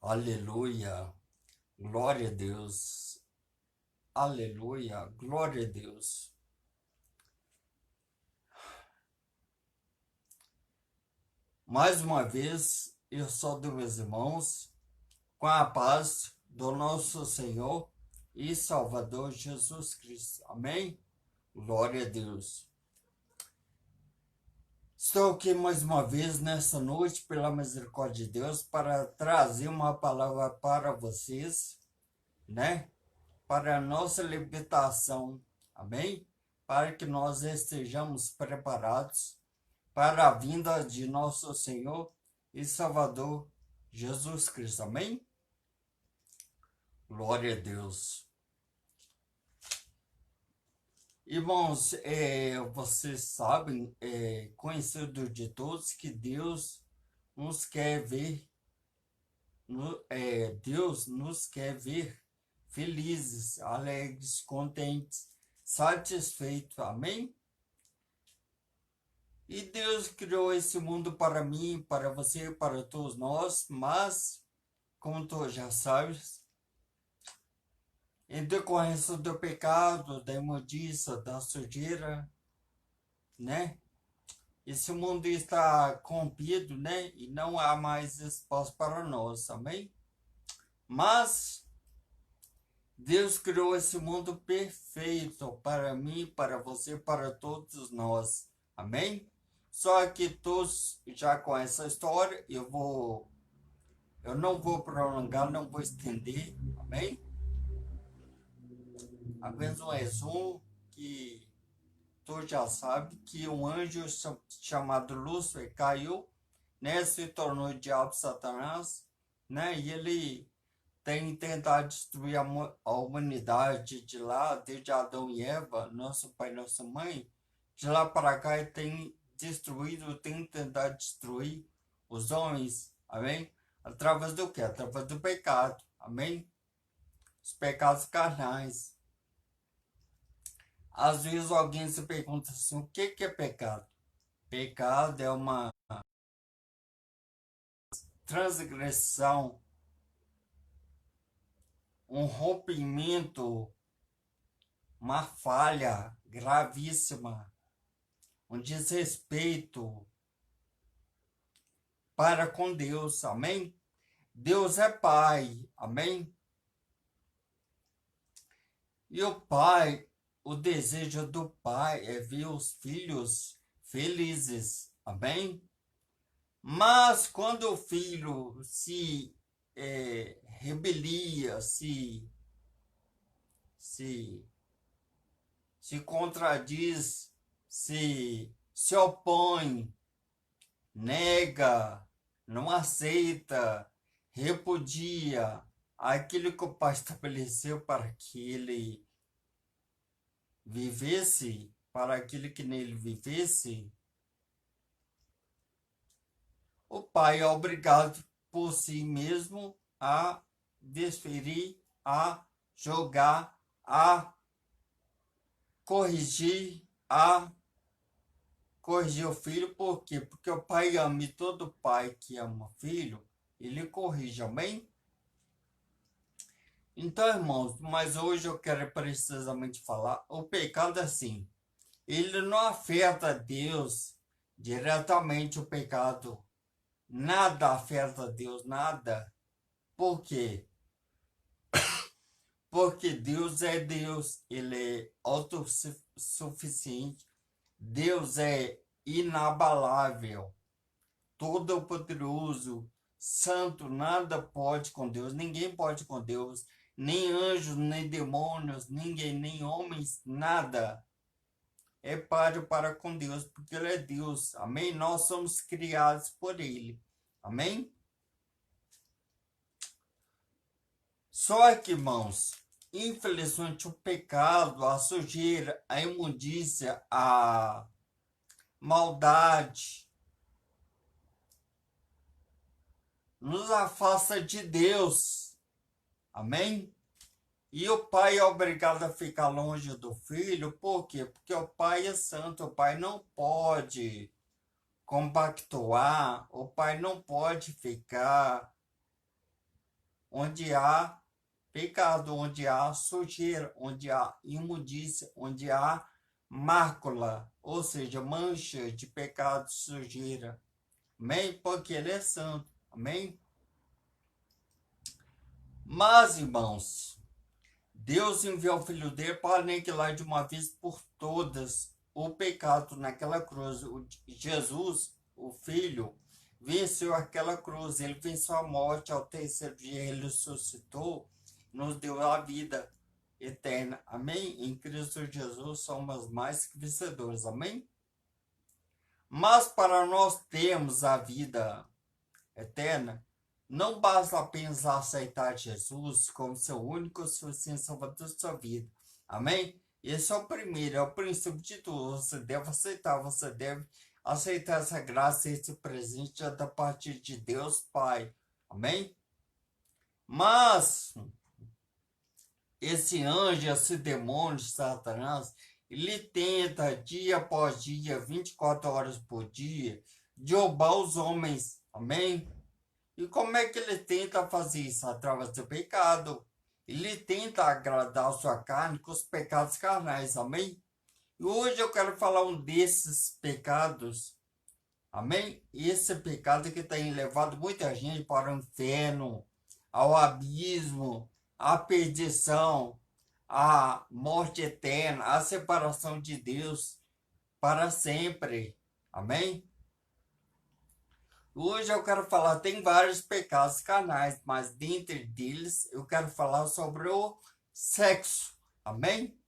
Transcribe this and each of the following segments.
Aleluia, glória a Deus, aleluia, glória a Deus. Mais uma vez, eu saúdo meus irmãos com a paz do nosso Senhor e Salvador Jesus Cristo. Amém? Glória a Deus. Estou aqui mais uma vez nessa noite, pela misericórdia de Deus, para trazer uma palavra para vocês, né? Para a nossa libertação, amém? Para que nós estejamos preparados para a vinda de nosso Senhor e Salvador Jesus Cristo, amém? Glória a Deus. Irmãos, vocês sabem, conhecido de todos, que Deus nos quer ver, Deus nos quer ver felizes, alegres, contentes, satisfeitos, amém? E Deus criou esse mundo para mim, para você, para todos nós, mas, como tu já sabes, em decorrência do pecado, da imundícia, da sujeira, né? Esse mundo está corrompido, né? E não há mais espaço para nós, amém? Mas Deus criou esse mundo perfeito para mim, para você, para todos nós, amém? Só que todos já conhecem a história, eu não vou prolongar, não vou estender, amém? Apenas um resumo que tu já sabe que um anjo chamado Lúcifer caiu, né? Se tornou o diabo Satanás, né? E ele tem tentado destruir a humanidade de lá, desde Adão e Eva, nosso pai e nossa mãe. De lá para cá ele tem destruído, tem tentado destruir os homens, amém? Através do quê? Através do pecado, amém? Os pecados carnais. Às vezes alguém se pergunta assim, o que é pecado? Pecado é uma transgressão, um rompimento, uma falha gravíssima, um desrespeito para com Deus, amém? Deus é Pai, amém? E o Pai, o desejo do Pai é ver os filhos felizes, amém? Mas quando o filho se rebelia, se, se contradiz, se opõe, nega, não aceita, repudia aquilo que o Pai estabeleceu para que ele vivesse, para aquilo que nele vivesse, o pai é obrigado por si mesmo a desferir, a jogar, a corrigir, o filho. Por quê? Porque o pai ama, e todo pai que ama o filho, ele corrige, amém? Então, irmãos, mas hoje eu quero precisamente falar, o pecado é assim, ele não afeta Deus diretamente, o pecado. Nada afeta Deus, nada. Por quê? Porque Deus é Deus, ele é autossuficiente, Deus é inabalável, todo-poderoso, santo, nada pode com Deus, ninguém pode com Deus, nem anjos, nem demônios, ninguém, nem homens, nada é páreo para com Deus, porque ele é Deus, amém? Nós somos criados por ele, amém? Só que, irmãos, infelizmente o pecado, a sujeira, a imundícia, a maldade nos afasta de Deus, amém? E o pai é obrigado a ficar longe do filho, por quê? Porque o pai é santo, o pai não pode compactuar, o pai não pode ficar onde há pecado, onde há sujeira, onde há imundícia, onde há mácula, ou seja, mancha de pecado, sujeira. Amém? Porque ele é santo. Amém? Mas, irmãos, Deus enviou o Filho dele para aniquilar de uma vez por todas o pecado naquela cruz. Jesus, o Filho, venceu aquela cruz. Ele venceu a morte. Ao terceiro dia ele ressuscitou, nos deu a vida eterna. Amém? Em Cristo Jesus somos mais que vencedores. Amém? Mas para nós termos a vida eterna, não basta apenas aceitar Jesus como seu único e suficiente salvador da sua vida. Amém? Esse é o primeiro, é o princípio de tudo. Você deve aceitar essa graça, esse presente da parte de Deus Pai. Amém? Mas esse anjo, esse demônio, Satanás, ele tenta dia após dia, 24 horas por dia, derrubar os homens. Amém? E como é que ele tenta fazer isso? Através do pecado. Ele tenta agradar a sua carne com os pecados carnais. Amém? E hoje eu quero falar um desses pecados. Amém? Esse pecado que tem levado muita gente para o inferno, ao abismo, à perdição, à morte eterna, à separação de Deus para sempre. Amém? Hoje eu quero falar, tem vários pecados carnais, mas dentre deles eu quero falar sobre o sexo. Amém?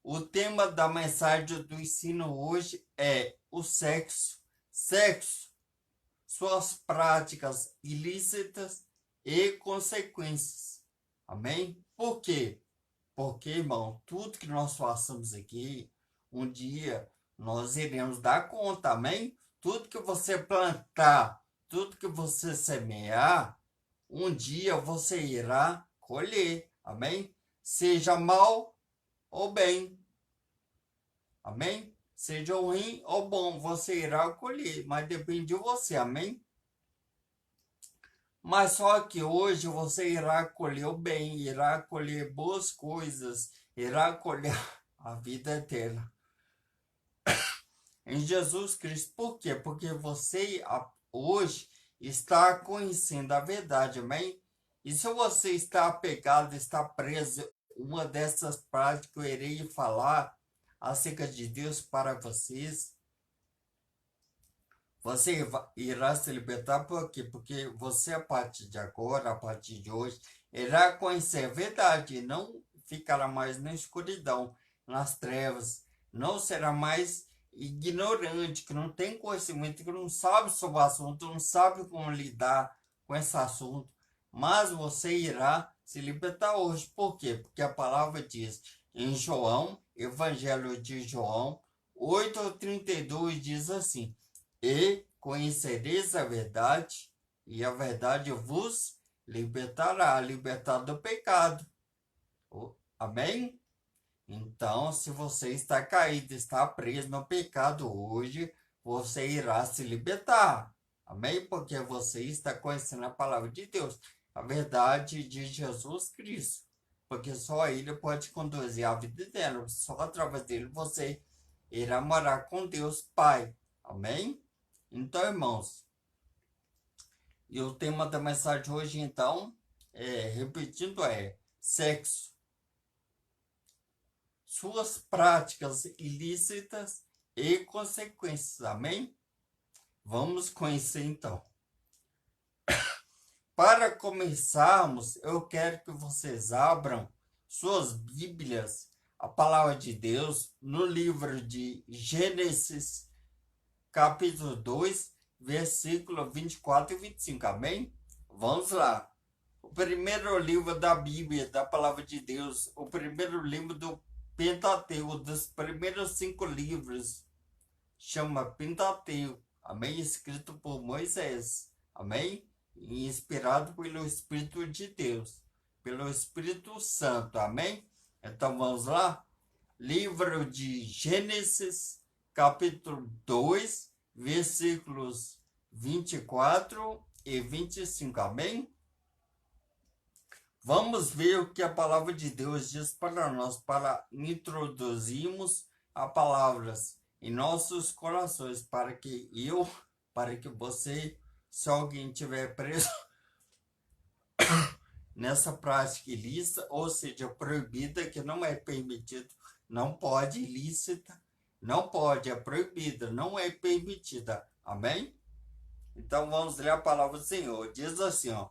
O tema da mensagem do ensino hoje é o sexo. Sexo, suas práticas ilícitas e consequências. Amém? Por quê? Porque, irmão, tudo que nós façamos aqui, um dia nós iremos dar conta. Amém? Tudo que você plantar, tudo que você semear, um dia você irá colher. Amém? Seja mal ou bem. Amém? Seja ruim ou bom, você irá colher, mas depende de você. Amém? Mas só que hoje você irá colher o bem, irá colher boas coisas, irá colher a vida eterna em Jesus Cristo. Por quê? Porque você hoje está conhecendo a verdade, amém? E se você está apegado, está preso, uma dessas práticas que eu irei falar acerca de Deus para vocês, você irá se libertar. Por quê? Porque você, a partir de agora, a partir de hoje, irá conhecer a verdade, não ficará mais na escuridão, nas trevas, não será mais ignorante, que não tem conhecimento, que não sabe sobre o assunto, não sabe como lidar com esse assunto, mas você irá se libertar hoje. Por quê? Porque a palavra diz em João, Evangelho de João 8:32, diz assim: e conhecereis a verdade, e a verdade vos libertará, libertar do pecado. Amém? Então, se você está caído, está preso no pecado hoje, você irá se libertar. Amém? Porque você está conhecendo a palavra de Deus, a verdade de Jesus Cristo. Porque só Ele pode conduzir a vida eterna. Só através dele você irá morar com Deus Pai. Amém? Então, irmãos, e o tema da mensagem hoje, então, repetindo, é sexo. Suas práticas ilícitas e consequências. Amém? Vamos conhecer então. Para começarmos, eu quero que vocês abram suas Bíblias, a palavra de Deus, no livro de Gênesis, capítulo 2, versículo 24 e 25. Amém? Vamos lá. O primeiro livro da Bíblia, da palavra de Deus, o primeiro livro do Pentateuco, dos primeiros 5 livros, chama Pentateuco, amém? Escrito por Moisés, amém? E inspirado pelo Espírito de Deus, pelo Espírito Santo, amém? Então vamos lá? Livro de Gênesis, capítulo 2, versículos 24 e 25, amém? Vamos ver o que a palavra de Deus diz para nós, para introduzirmos a palavras em nossos corações, para que você, se alguém tiver preso nessa prática ilícita, ou seja, proibida, que não é permitido, não pode, ilícita, não pode, é proibida, não é permitida. Amém? Então vamos ler a palavra do Senhor. Diz assim, ó.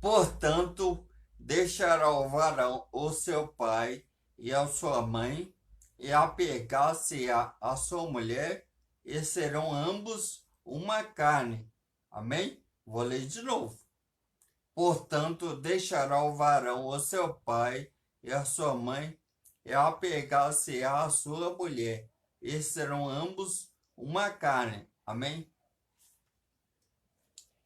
Portanto, deixará o varão o seu pai e a sua mãe, e apegar-se a sua mulher, e serão ambos uma carne. Amém? Vou ler de novo. Portanto, deixará o varão o seu pai e a sua mãe, e apegar-se a sua mulher, e serão ambos uma carne. Amém?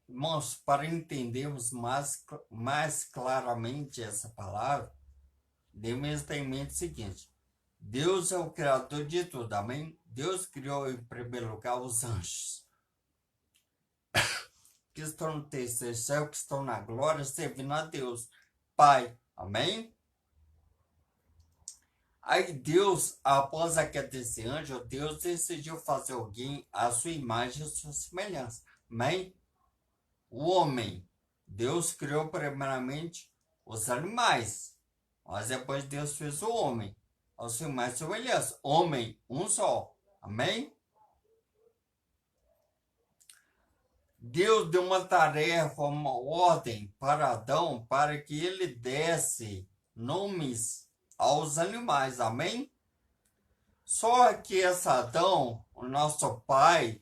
Irmãos, para entendermos mais claramente essa palavra, devemos ter em mente o seguinte: Deus é o Criador de tudo, amém? Deus criou em primeiro lugar os anjos, que estão no terceiro céu, que estão na glória, servindo a Deus, Pai, amém? Aí Deus, após a queda desse anjo, Deus decidiu fazer alguém à sua imagem e à sua semelhança, amém? O homem, Deus criou primeiramente os animais, mas depois Deus fez o homem, ao seu mais semelhança, homem, um só, amém? Deus deu uma tarefa, uma ordem para Adão, para que ele desse nomes aos animais, amém? Só que esse Adão, o nosso pai,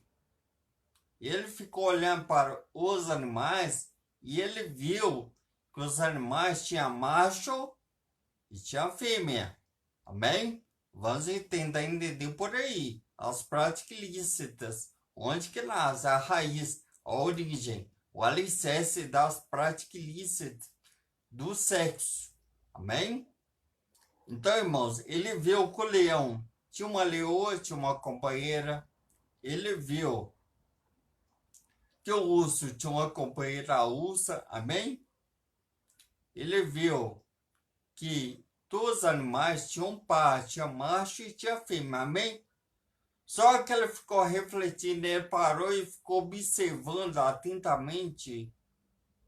ele ficou olhando para os animais e ele viu que os animais tinham macho e tinha fêmea. Amém? Vamos entender por aí as práticas ilícitas, onde que nasce a raiz, a origem, o alicerce das práticas ilícitas do sexo. Amém? Então, irmãos, ele viu que o leão tinha uma leoa, tinha uma companheira. Ele viu que o urso tinha uma companheira ursa. Amém? Ele viu que todos os animais tinham um par, tinha macho e tinha fêmea, amém? Só que ele ficou refletindo, ele parou e ficou observando atentamente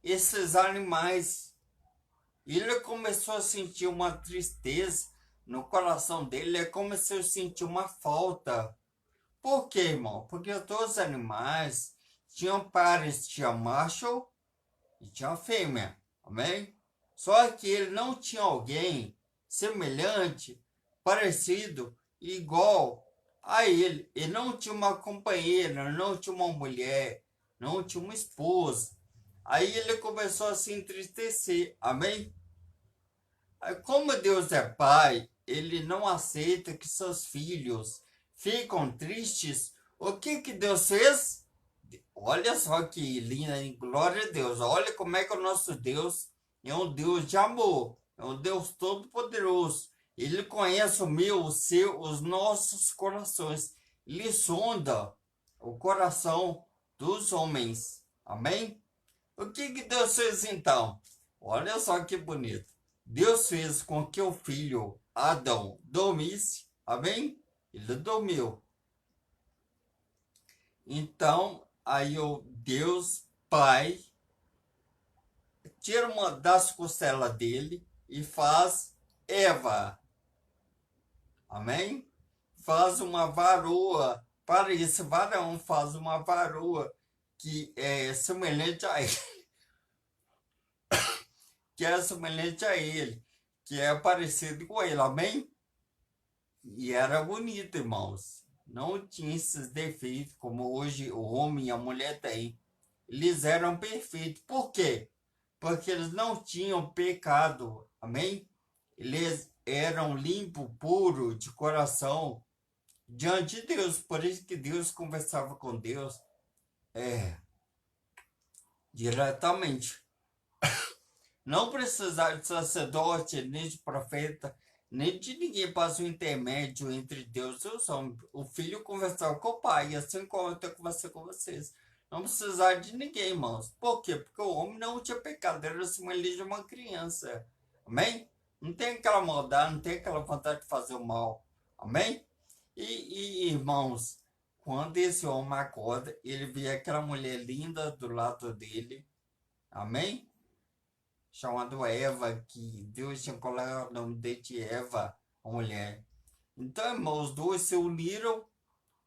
esses animais. E ele começou a sentir uma tristeza no coração dele, ele começou a sentir uma falta. Por quê, irmão? Porque todos os animais tinham pares, tinha macho e tinha fêmea, amém? Só que ele não tinha alguém semelhante, parecido, igual a ele. Ele não tinha uma companheira, não tinha uma mulher, não tinha uma esposa. Aí ele começou a se entristecer, amém? Aí, como Deus é pai, ele não aceita que seus filhos ficam tristes. O que Deus fez? Olha só que linda, hein? Glória a Deus. Olha como é que o nosso Deus é um Deus de amor, é um Deus todo-poderoso. Ele conhece o meu, o seu, os nossos corações. Ele sonda o coração dos homens. Amém? O que Deus fez então? Olha só que bonito. Deus fez com que o filho Adão dormisse. Amém? Ele dormiu. Então, aí o Deus Pai tira uma das costelas dele e faz Eva. Amém? Faz uma varoa. Para esse varão, faz uma varoa que é semelhante a ele. Que é semelhante a ele. Que é parecido com ele. Amém? E era bonito, irmãos. Não tinha esses defeitos como hoje o homem e a mulher têm. Eles eram perfeitos. Por quê? Porque eles não tinham pecado. Amém? Eles eram limpos, puros de coração diante de Deus. Por isso que Deus conversava com Deus diretamente. Não precisava de sacerdote, nem de profeta, nem de ninguém para ser o intermédio entre Deus e os homens. O filho conversava com o pai, assim como eu estou conversando com vocês. não precisar de ninguém, irmãos. Por quê? Porque o homem não tinha pecado, era semelhante a uma criança. Amém? Não tem aquela maldade, não tem aquela vontade de fazer o mal. Amém? Irmãos, quando esse homem acorda, ele vê aquela mulher linda do lado dele. Amém? Chamada Eva, que Deus tinha colocado o nome de Eva, a mulher. Então, irmãos, os dois se uniram,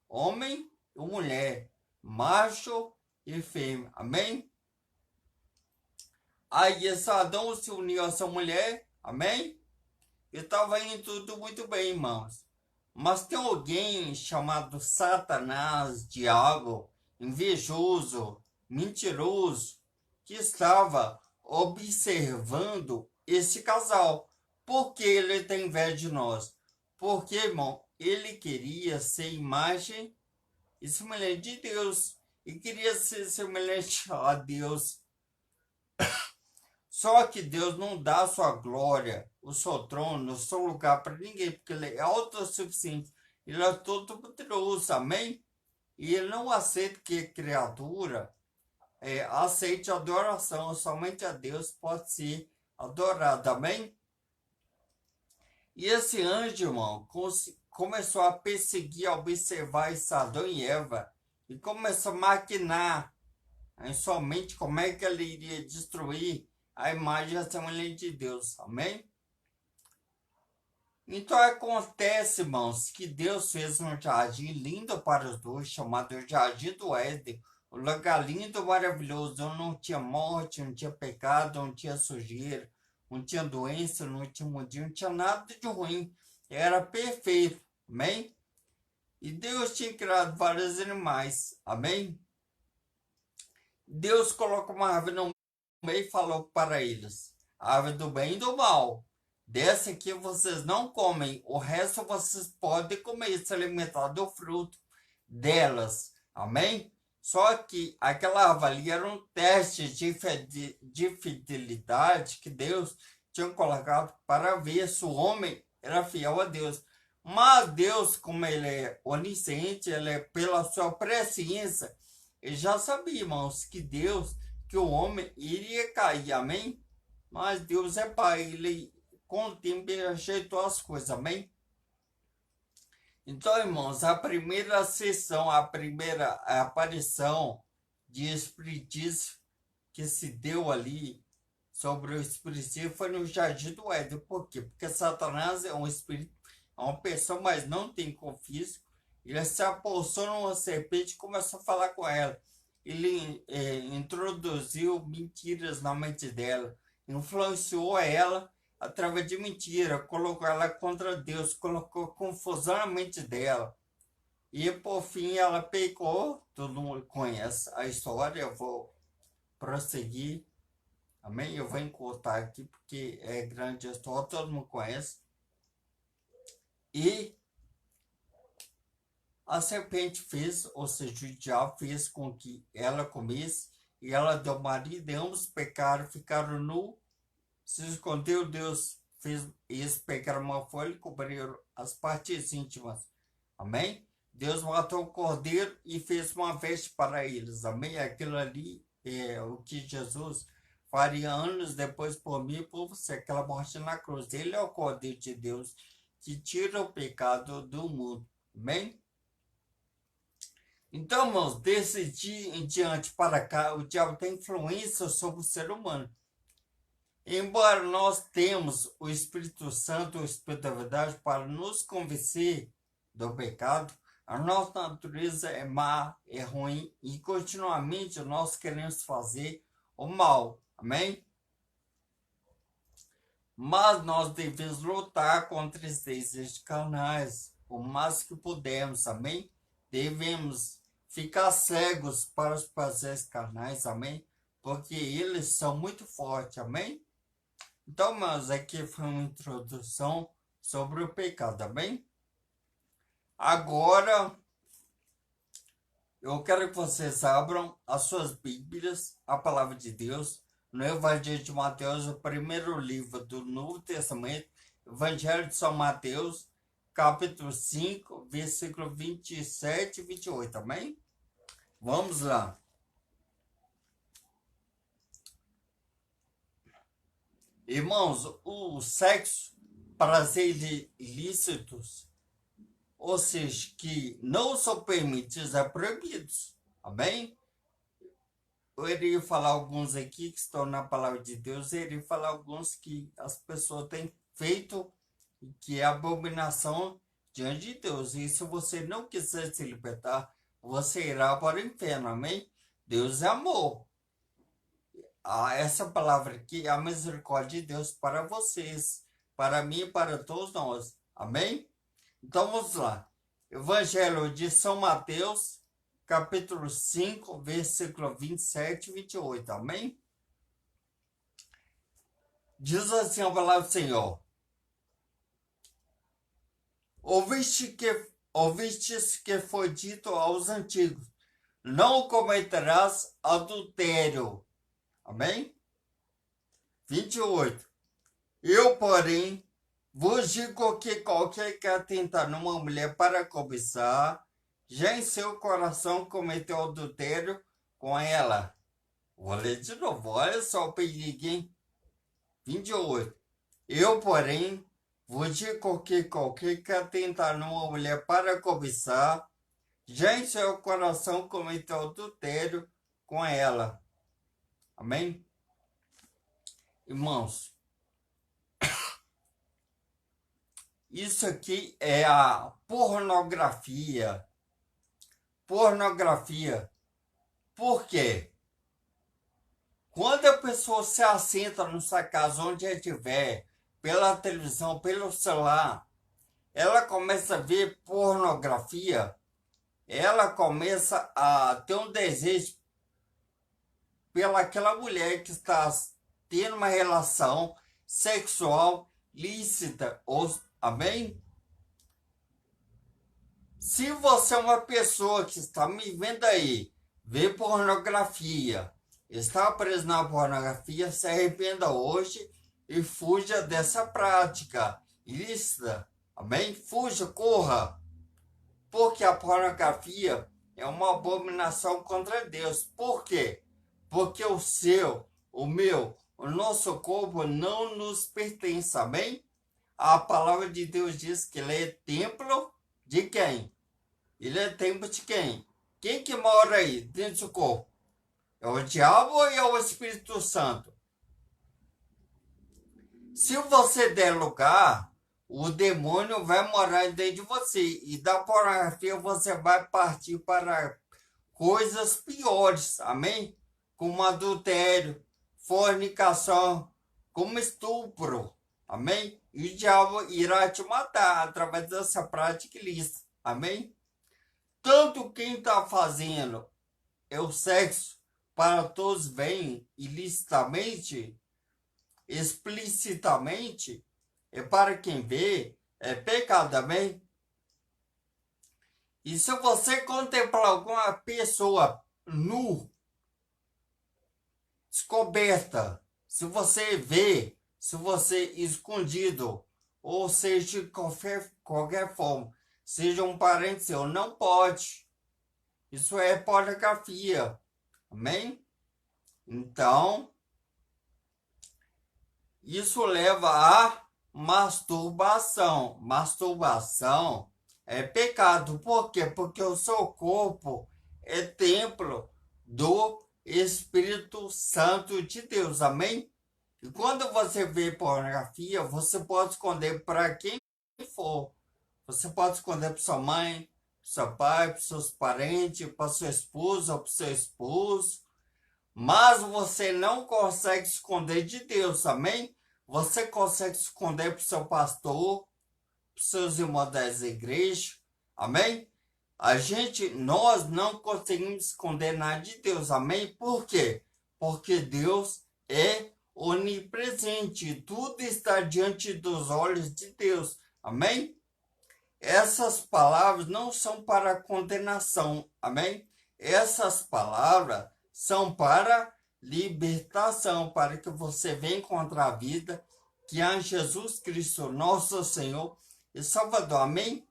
homem e mulher, macho e fêmea. Amém? Aí esse Adão se uniu a essa mulher. Amém? E estava indo tudo muito bem, irmãos. Mas tem alguém chamado Satanás, diabo, invejoso, mentiroso, que estava observando esse casal. Por que ele tem inveja de nós? Porque, irmão, ele queria ser imagem e semelhante de Deus. E queria ser semelhante a Deus. Só que Deus não dá a sua glória, o seu trono, o seu lugar para ninguém, porque ele é autossuficiente. Ele é todo poderoso, amém? E ele não aceita que a criatura aceite adoração. Somente a Deus pode ser adorado, amém? E esse anjo, irmão, começou a perseguir, a observar esse Adão e Eva, e começou a maquinar em sua mente como é que ele iria destruir a imagem e a semelhança de Deus, amém? Então acontece, irmãos, que Deus fez um jardim lindo para os dois, chamado Jardim do Éden, um lugar lindo, maravilhoso, onde não tinha morte, não tinha pecado, não tinha sujeira, não tinha doença, não tinha mudinho, não tinha nada de ruim, era perfeito, amém? E Deus tinha criado vários animais, amém? Deus colocou uma árvore no meio e falou para eles: a árvore do bem e do mal, dessa aqui vocês não comem, o resto vocês podem comer, se alimentar do fruto delas, amém? Só que aquela árvore ali era um teste de fidelidade que Deus tinha colocado para ver se o homem era fiel a Deus. Mas Deus, como ele é onisciente, ele é pela sua presciência, ele já sabia, irmãos, que o homem iria cair, amém? Mas Deus é pai, ele com o tempo ele ajeitou as coisas, amém? Então, irmãos, a primeira sessão, a primeira aparição de espiritismo que se deu ali sobre o espiritismo foi no Jardim do Éden. Por quê? Porque Satanás é um espírito, é uma pessoa, mas não tem corpo físico. Ele se apossou numa serpente e começou a falar com ela. Ele introduziu mentiras na mente dela, influenciou ela através de mentira, colocou ela contra Deus, colocou confusão na mente dela. E por fim ela pecou, todo mundo conhece a história, eu vou prosseguir, amém? Eu vou encurtar aqui porque é grande a história, todo mundo conhece. E a serpente fez, ou seja, o diabo fez com que ela comesse, e ela deu marido, e ambos pecaram, ficaram nus, se escondeu. Deus fez eles pegaram uma folha e cobriram as partes íntimas, amém? Deus matou o cordeiro e fez uma veste para eles, amém? Aquilo ali é o que Jesus faria anos depois por mim e por você, aquela morte na cruz. Ele é o cordeiro de Deus que tira o pecado do mundo, amém? Então, irmãos, desse dia em diante para cá, o diabo tem influência sobre o ser humano. Embora nós temos o Espírito Santo, o Espírito da verdade, para nos convencer do pecado, a nossa natureza é má, é ruim, e continuamente nós queremos fazer o mal, amém? Mas nós devemos lutar contra esses desejos carnais, o mais que pudermos, amém? Devemos ficar cegos para os prazeres carnais, amém? Porque eles são muito fortes, amém? Então, mas aqui foi uma introdução sobre o pecado, amém? Agora, eu quero que vocês abram as suas Bíblias, a Palavra de Deus, no Evangelho de Mateus, o primeiro livro do Novo Testamento, Evangelho de São Mateus, capítulo 5, versículo 27 e 28, amém? Vamos lá. Irmãos, o sexo, prazeres ilícitos, ou seja, que não são permitidos, é proibidos. Amém? Eu iria falar alguns aqui que estão na palavra de Deus, eu iria falar alguns que as pessoas têm feito, que é abominação diante de Deus. E se você não quiser se libertar, você irá para o inferno. Amém? Deus é amor. Essa palavra aqui é a misericórdia de Deus para vocês, para mim e para todos nós. Amém? Então vamos lá. Evangelho de São Mateus, capítulo 5, versículo 27 e 28. Amém? Diz assim a palavra do Senhor. Ouvistes que foi dito aos antigos, não cometerás adultério. Amém? 28. Eu, porém, vos digo que qualquer que atentar numa mulher para cobiçar, já em seu coração cometeu adultério com ela. Vou ler de novo, olha só o perigo, hein? 28. Eu, porém, vos digo que qualquer que atentar numa mulher para cobiçar, já em seu coração cometeu adultério com ela. Amém? Irmãos, isso aqui é a pornografia. Pornografia. Por quê? Quando a pessoa se assenta na sua casa, onde estiver, pela televisão, pelo celular, ela começa a ver pornografia, ela começa a ter um desejo pelaquela mulher que está tendo uma relação sexual lícita. Amém? Se você é uma pessoa que está me vendo aí, vê pornografia, está preso na pornografia, se arrependa hoje e fuja dessa prática ilícita. Amém? Fuja, corra. Porque a pornografia é uma abominação contra Deus. Por quê? Porque o seu, o meu, o nosso corpo não nos pertence. Amém? A palavra de Deus diz que ele é templo de quem? Ele é templo de quem? Quem que mora aí dentro do corpo? É o diabo ou é o Espírito Santo? Se você der lugar, o demônio vai morar dentro de você. E da pornografia você vai partir para coisas piores. Amém? Como adultério, fornicação, como estupro. Amém? E o diabo irá te matar através dessa prática ilícita. Amém? Tanto quem está fazendo é o sexo para todos bem ilicitamente, explicitamente, é para quem vê, é pecado também. E se você contemplar alguma pessoa nu, descoberta, se você vê, se você escondido, ou seja, de qualquer forma, seja um parente seu, não pode. Isso é pornografia. Amém? Então, isso leva a masturbação. Masturbação é pecado. Por quê? Porque o seu corpo é templo do Espírito Santo de Deus. Amém? E quando você vê pornografia, você pode esconder para quem for. Você pode esconder para sua mãe, para seu pai, para seus parentes, para sua esposa, para seu esposo. Mas você não consegue esconder de Deus, amém? Você consegue esconder para o seu pastor, para os seus irmãos das igrejas, amém? Nós não conseguimos esconder nada de Deus, amém? Por quê? Porque Deus é onipresente, tudo está diante dos olhos de Deus, amém? Essas palavras não são para condenação, amém? Essas palavras são para libertação, para que você venha encontrar a vida que há em Jesus Cristo, nosso Senhor e Salvador, amém?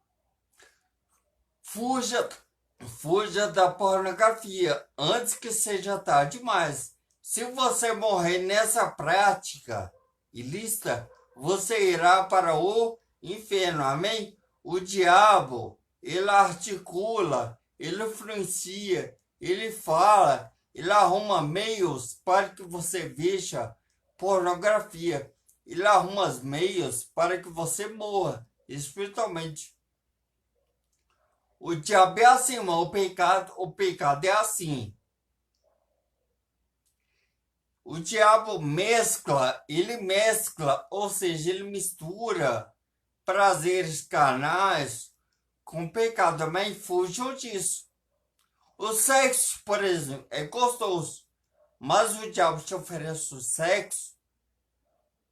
Fuja da pornografia antes que seja tarde demais. Se você morrer nessa prática ilícita, você irá para o inferno, amém? O diabo, ele articula, ele influencia, ele fala, ele arruma meios para que você veja pornografia. Ele arruma os meios para que você morra espiritualmente. O diabo é assim, irmão, o pecado é assim. O diabo ele mescla, ou seja, ele mistura prazeres carnais com pecado, também fujam disso. O sexo, por exemplo, é gostoso, mas o diabo te oferece o sexo,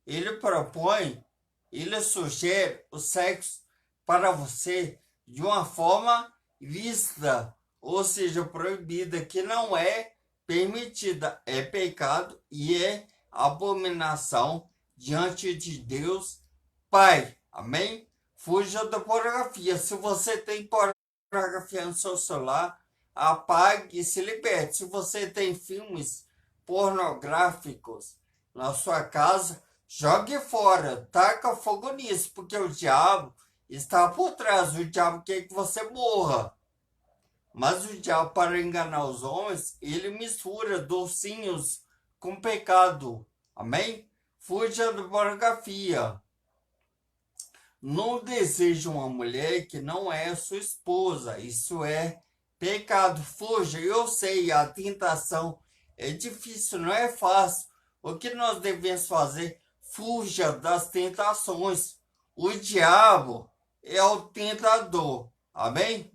ele propõe, ele sugere o sexo para você de uma forma lícita, ou seja, proibida, que não é permitida, é pecado e é abominação diante de Deus Pai. Amém? Fuja da pornografia. Se você tem pornografia no seu celular, apague e se liberte. Se você tem filmes pornográficos na sua casa, jogue fora, taca fogo nisso, porque o diabo está por trás. O diabo quer que você morra. Mas o diabo, para enganar os homens, ele mistura docinhos com pecado. Amém? Fuja da pornografia. Não deseje uma mulher que não é sua esposa. Isso é pecado. Fuja. Eu sei, a tentação é difícil, não é fácil. O que nós devemos fazer? Fuja das tentações. O diabo é o tentador. Amém?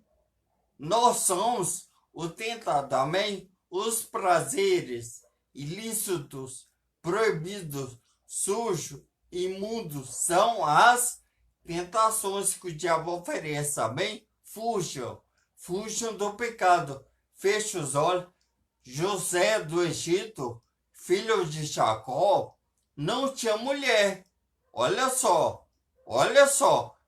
Nós somos o tentador. Amém? Os prazeres ilícitos, proibidos, sujos, imundos são as tentações que o diabo oferece. Amém? Fujam. Fujam do pecado. Feche os olhos. José do Egito, filho de Jacó, não tinha mulher. Olha só.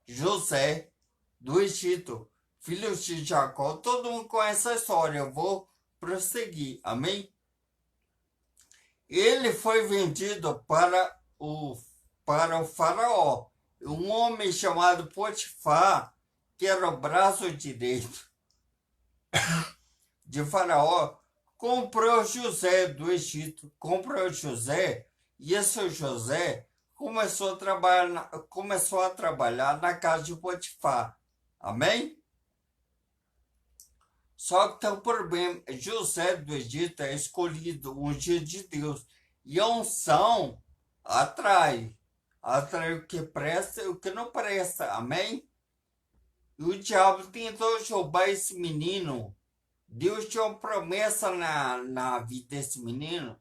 José do Egito, filho de Jacó. Todo mundo conhece a história. Eu vou prosseguir. Amém? Ele foi vendido para o faraó. Um homem chamado Potifar, que era o braço direito de faraó, comprou José do Egito. Comprou José, e esse José começou a trabalhar na casa de Potifar. Amém? Só que tem um problema. José do Egito é escolhido, ungido de Deus. E a unção atrai. Atrai o que presta e o que não presta. Amém? E o diabo tentou roubar esse menino. Deus tinha uma promessa na vida desse menino.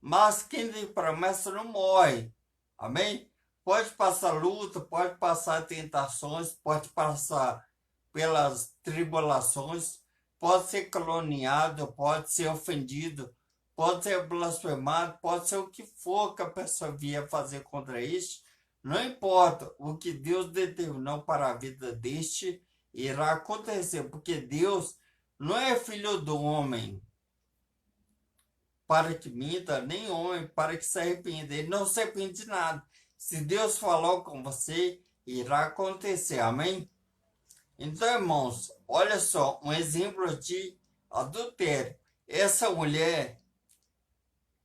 Mas quem tem promessa não morre. Amém? Pode passar luta, pode passar tentações, pode passar pelas tribulações, pode ser caluniado, pode ser ofendido, pode ser blasfemado, pode ser o que for que a pessoa vier fazer contra este. Não importa, o que Deus determinou para a vida deste irá acontecer, porque Deus não é filho do homem para que minta, nem homem para que se arrependa. Ele não se arrepende de nada. Se Deus falou com você, irá acontecer. Amém? Então, irmãos, olha só, um exemplo de adultério. Essa mulher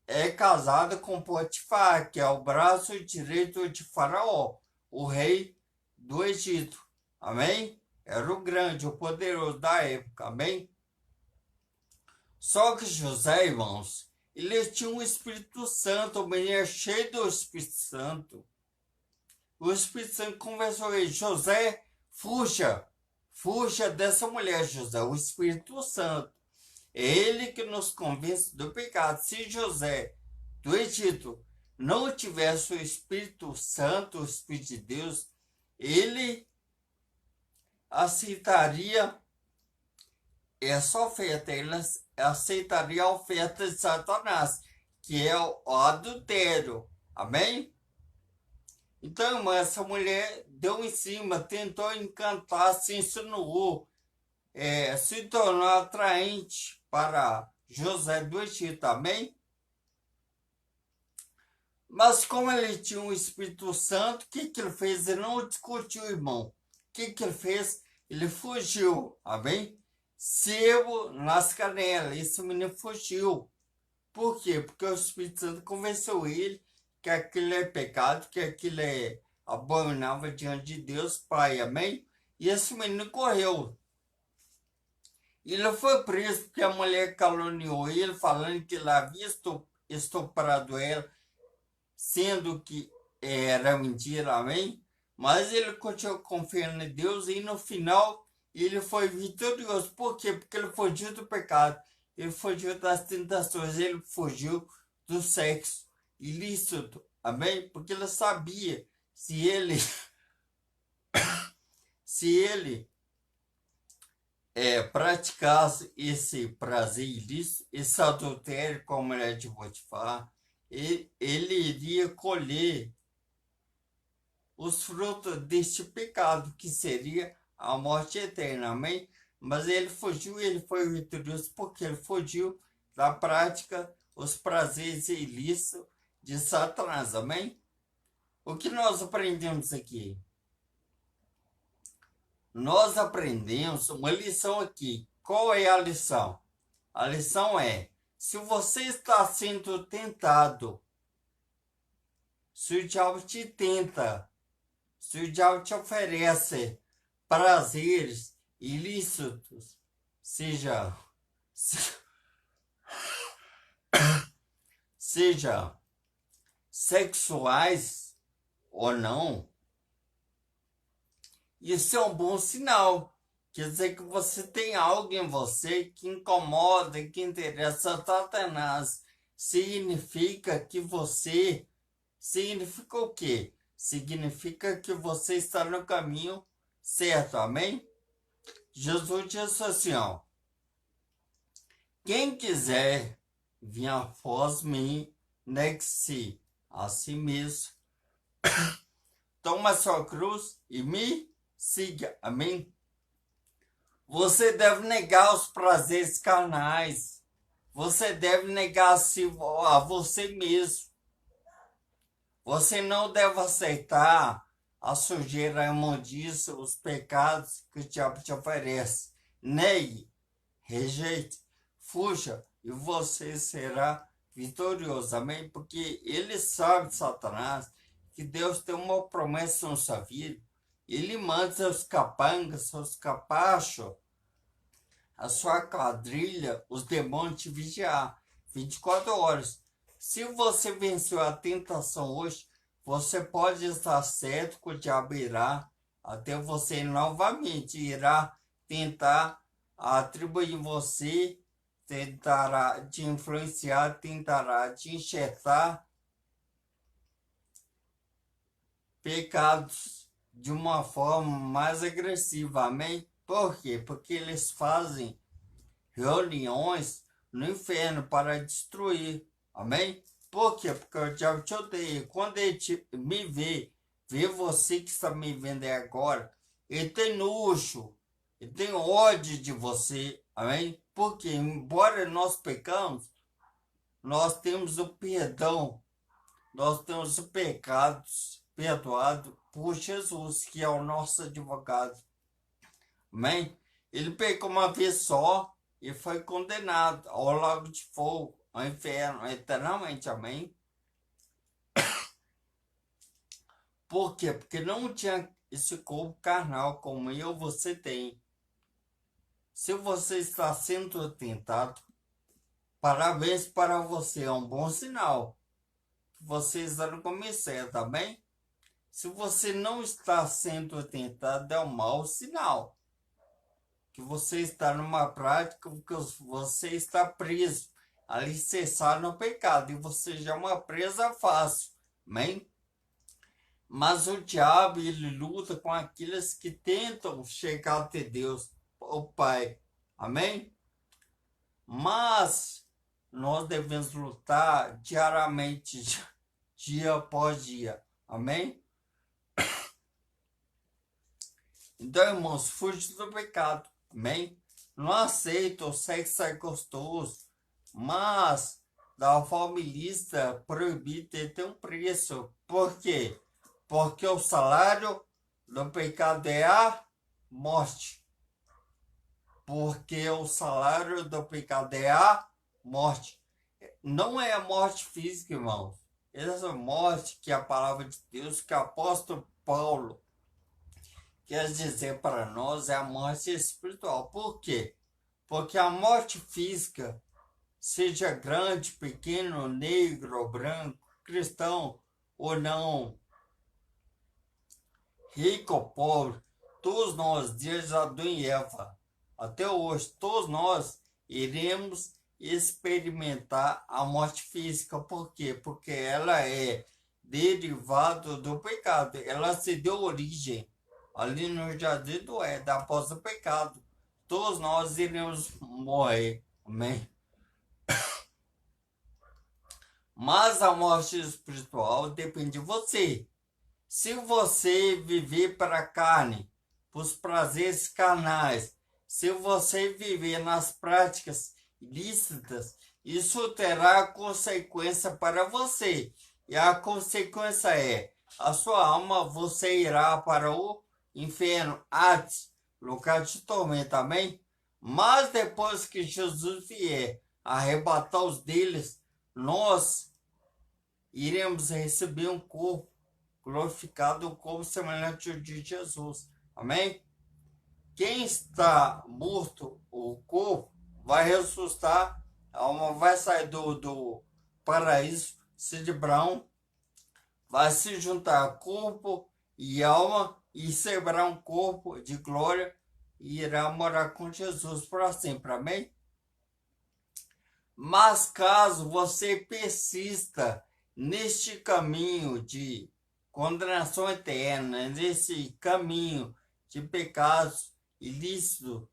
é casada com Potifar, que é o braço direito de Faraó, o rei do Egito. Amém? Era o grande, o poderoso da época. Amém? Só que José, irmãos, ele tinha um Espírito Santo, o menino cheio do Espírito Santo. O Espírito Santo conversou com ele: José, fuja dessa mulher, José. O Espírito Santo é ele que nos convence do pecado. Se José do Egito não tivesse o Espírito Santo, o Espírito de Deus, ele aceitaria essa oferta, ele aceitaria a oferta de Satanás, que é o adultério. Amém? Então, irmã, essa mulher deu em cima, tentou encantar, se insinuou, se tornou atraente para José do Egito. Amém? Mas como ele tinha um Espírito Santo, o que ele fez? Ele não discutiu, irmão. O que ele fez? Ele fugiu, amém? Sebo nas canelas, esse menino fugiu. Por quê? Porque o Espírito Santo convenceu ele que aquilo é pecado, que aquilo é abominável diante de Deus, Pai, amém? E esse menino correu. Ele foi preso porque a mulher caluniou ele, falando que ele havia estuprado ela, sendo que era mentira, amém? Mas ele continuou confiando em Deus e no final ele foi vitorioso. Por quê? Porque ele fugiu do pecado, ele fugiu das tentações, ele fugiu do sexo ilícito, amém? Porque ele sabia se ele praticasse esse prazer ilícito, esse adultério com a mulher de Potifar, ele iria colher os frutos deste pecado, que seria a morte eterna, amém? Mas ele fugiu, ele foi vitorioso porque ele fugiu da prática, os prazeres ilícitos de Satanás, amém? O que nós aprendemos aqui? Nós aprendemos uma lição aqui. Qual é a lição? A lição é: se você está sendo tentado, se o diabo te tenta, se o diabo te oferece prazeres ilícitos, seja sexuais ou não, isso é um bom sinal. Quer dizer que você tem algo em você que incomoda, que interessa a Satanás. Significa que você... Significa o quê? Significa que você está no caminho certo, amém? Jesus disse assim, ó: quem quiser vir após mim, negue-se a si mesmo, toma sua cruz e me siga, amém? Você deve negar os prazeres carnais. Você deve negar a você mesmo. Você não deve aceitar a sujeira, a imundícia, os pecados que o diabo te oferece. Negue, rejeite, fuja e você será vitorioso, amém? Porque ele sabe, Satanás, que Deus tem uma promessa na sua vida. Ele manda seus capangas, seus capachos, a sua quadrilha, os demônios te vigiar 24 horas. Se você venceu a tentação hoje, você pode estar certo que o diabo irá até você novamente, irá tentar atribuir em você, tentará te influenciar, tentará te enxertar pecados de uma forma mais agressiva, amém? Por quê? Porque eles fazem reuniões no inferno para destruir, amém? Por quê? Porque o diabo te odeia. Quando ele me vê você que está me vendo aí agora, ele tem nojo, ele tem ódio de você, amém? Porque embora nós pecamos, nós temos o perdão, nós temos os pecados perdoados por Jesus, que é o nosso advogado, amém? Ele pecou uma vez só e foi condenado ao lago de fogo, ao inferno, eternamente, amém? Por quê? Porque não tinha esse corpo carnal como eu, você tem. Se você está sendo tentado, parabéns para você, é um bom sinal. Você está no caminho certo, amém? Se você não está sendo tentado, é um mau sinal. Que você está numa prática que você está preso, alicerçado no pecado, e você já é uma presa fácil, amém? Mas o diabo, ele luta com aqueles que tentam chegar até Deus, o Pai, amém? Mas nós devemos lutar diariamente, dia após dia, amém? Então, irmãos, fuja do pecado, amém? Não aceita o sexo é gostoso, mas da forma ilícita, proibida, tem um preço. Por quê? Porque o salário do pecado é a morte. Porque o salário do pecado é a morte. Não é a morte física, irmãos. Essa morte que a palavra de Deus, que o apóstolo Paulo quer dizer para nós, é a morte espiritual. Por quê? Porque a morte física, seja grande, pequeno, negro ou branco, cristão ou não, rico ou pobre, todos nós, desde Adão e Eva até hoje, todos nós iremos experimentar a morte física. Por quê? Porque ela é derivada do pecado. Ela se deu origem ali no jardim do Éden, após o pecado. Todos nós iremos morrer. Amém? Mas a morte espiritual depende de você. Se você viver para a carne, para os prazeres carnais, se você viver nas práticas ilícitas, isso terá consequência para você. E a consequência é, a sua alma, você irá para o inferno, Hades, lugar de tormento, amém? Mas depois que Jesus vier arrebatar os deles, nós iremos receber um corpo glorificado, um corpo semelhante ao de Jesus. Amém? Quem está morto, o corpo, vai ressuscitar, a alma vai sair do paraíso, Sid Brown, vai se juntar corpo e alma e receberá um corpo de glória e irá morar com Jesus para sempre. Amém? Mas caso você persista neste caminho de condenação eterna, nesse caminho de pecados ilícitos,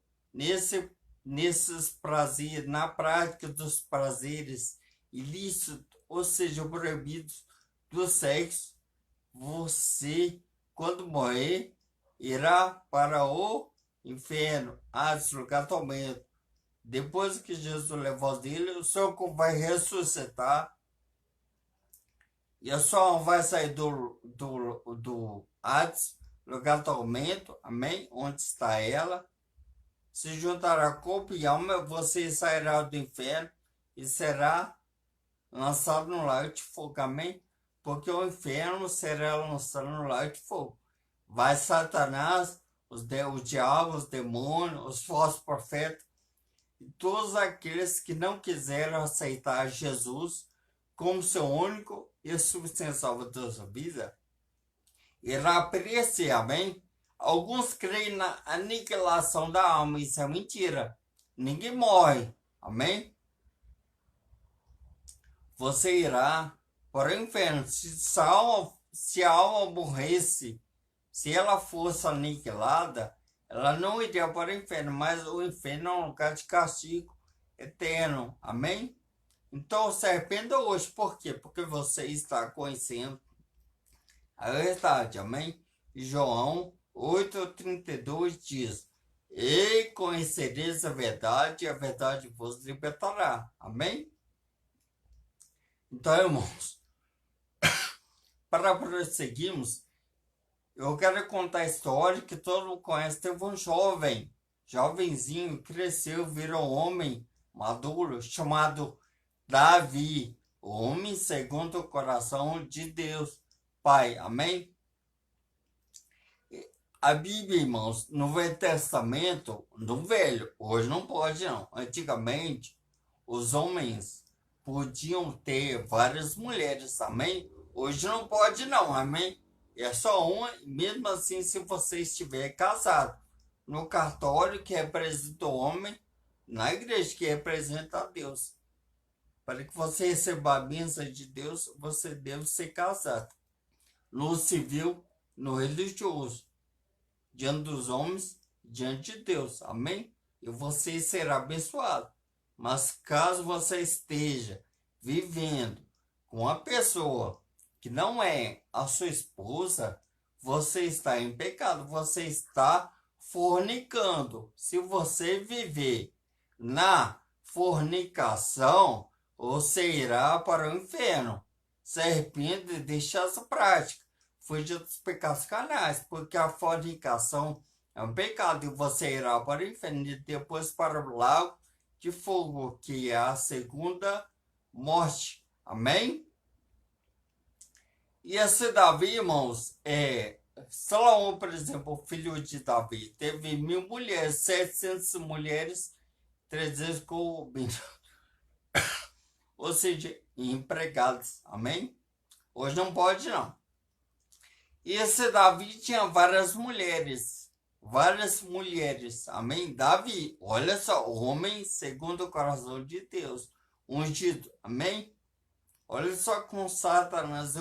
nesses prazeres, na prática dos prazeres ilícitos, ou seja, proibidos do sexo, você, quando morrer, irá para o inferno, Hades, lugar de tormento. Depois que Jesus levou dele, o seu corpo vai ressuscitar e a sua alma vai sair do Hades, lugar de tormento, amém? Onde está ela? Se juntará corpo e alma, você sairá do inferno e será lançado no lago de fogo, amém? Porque o inferno será lançado no lago de fogo. Vai Satanás, o diabo, os demônios, os falsos profetas, e todos aqueles que não quiseram aceitar Jesus como seu único e suficiente salvador da sua vida, irá perecer, amém? Alguns creem na aniquilação da alma, isso é mentira. Ninguém morre, amém? Você irá para o inferno. Se a alma morresse, se ela fosse aniquilada, ela não iria para o inferno, mas o inferno é um lugar de castigo eterno, amém? Então se arrependa hoje, por quê? Porque você está conhecendo a verdade, amém? João 8,32 diz: E conhecereis a verdade, e a verdade vos libertará, amém? Então, irmãos, para prosseguirmos, eu quero contar a história que todo mundo conhece. Teve um jovenzinho, cresceu, virou homem maduro, chamado Davi, homem segundo o coração de Deus, Pai, amém? A Bíblia, irmãos, no Velho Testamento, no Velho, hoje não pode não, antigamente, os homens podiam ter várias mulheres, amém? Hoje não pode não, amém? É só uma, mesmo assim, se você estiver casado. No cartório, que representa o homem, na igreja, que representa a Deus. Para que você receba a bênção de Deus, você deve ser casado. No civil, no religioso, diante dos homens, diante de Deus, amém? E você será abençoado. Mas caso você esteja vivendo com uma pessoa que não é a sua esposa, você está em pecado, você está fornicando. Se você viver na fornicação, você irá para o inferno. Se arrependa e deixe essa prática. Fuja dos pecados canais, porque a fornicação é um pecado e você irá para o inferno e depois para o lago de fogo, que é a segunda morte. Amém? E esse Davi, irmãos, Salomão, por exemplo, filho de Davi, teve 1000 mulheres, 700 mulheres, 300 concubinas, ou seja, empregados. Amém? Hoje não pode, não. E esse Davi tinha várias mulheres. Várias mulheres. Amém? Davi, olha só, homem segundo o coração de Deus. Ungido. Amém? Olha só como Satanás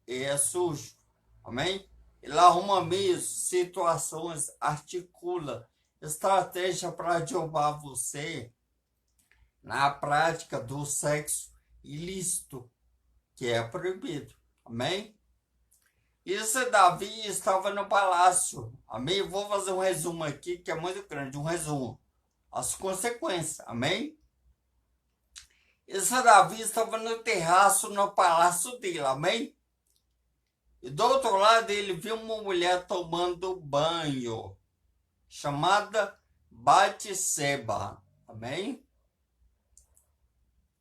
é sujo. Amém? Ele arruma meios, situações, articula estratégia para derrubar você na prática do sexo ilícito, que é proibido. Amém? Esse Davi estava no palácio. Amém? Vou fazer um resumo aqui, que é muito grande. Um resumo. As consequências. Amém? Esse Davi estava no terraço, no palácio dele. Amém? E do outro lado ele viu uma mulher tomando banho, chamada Batseba. Amém?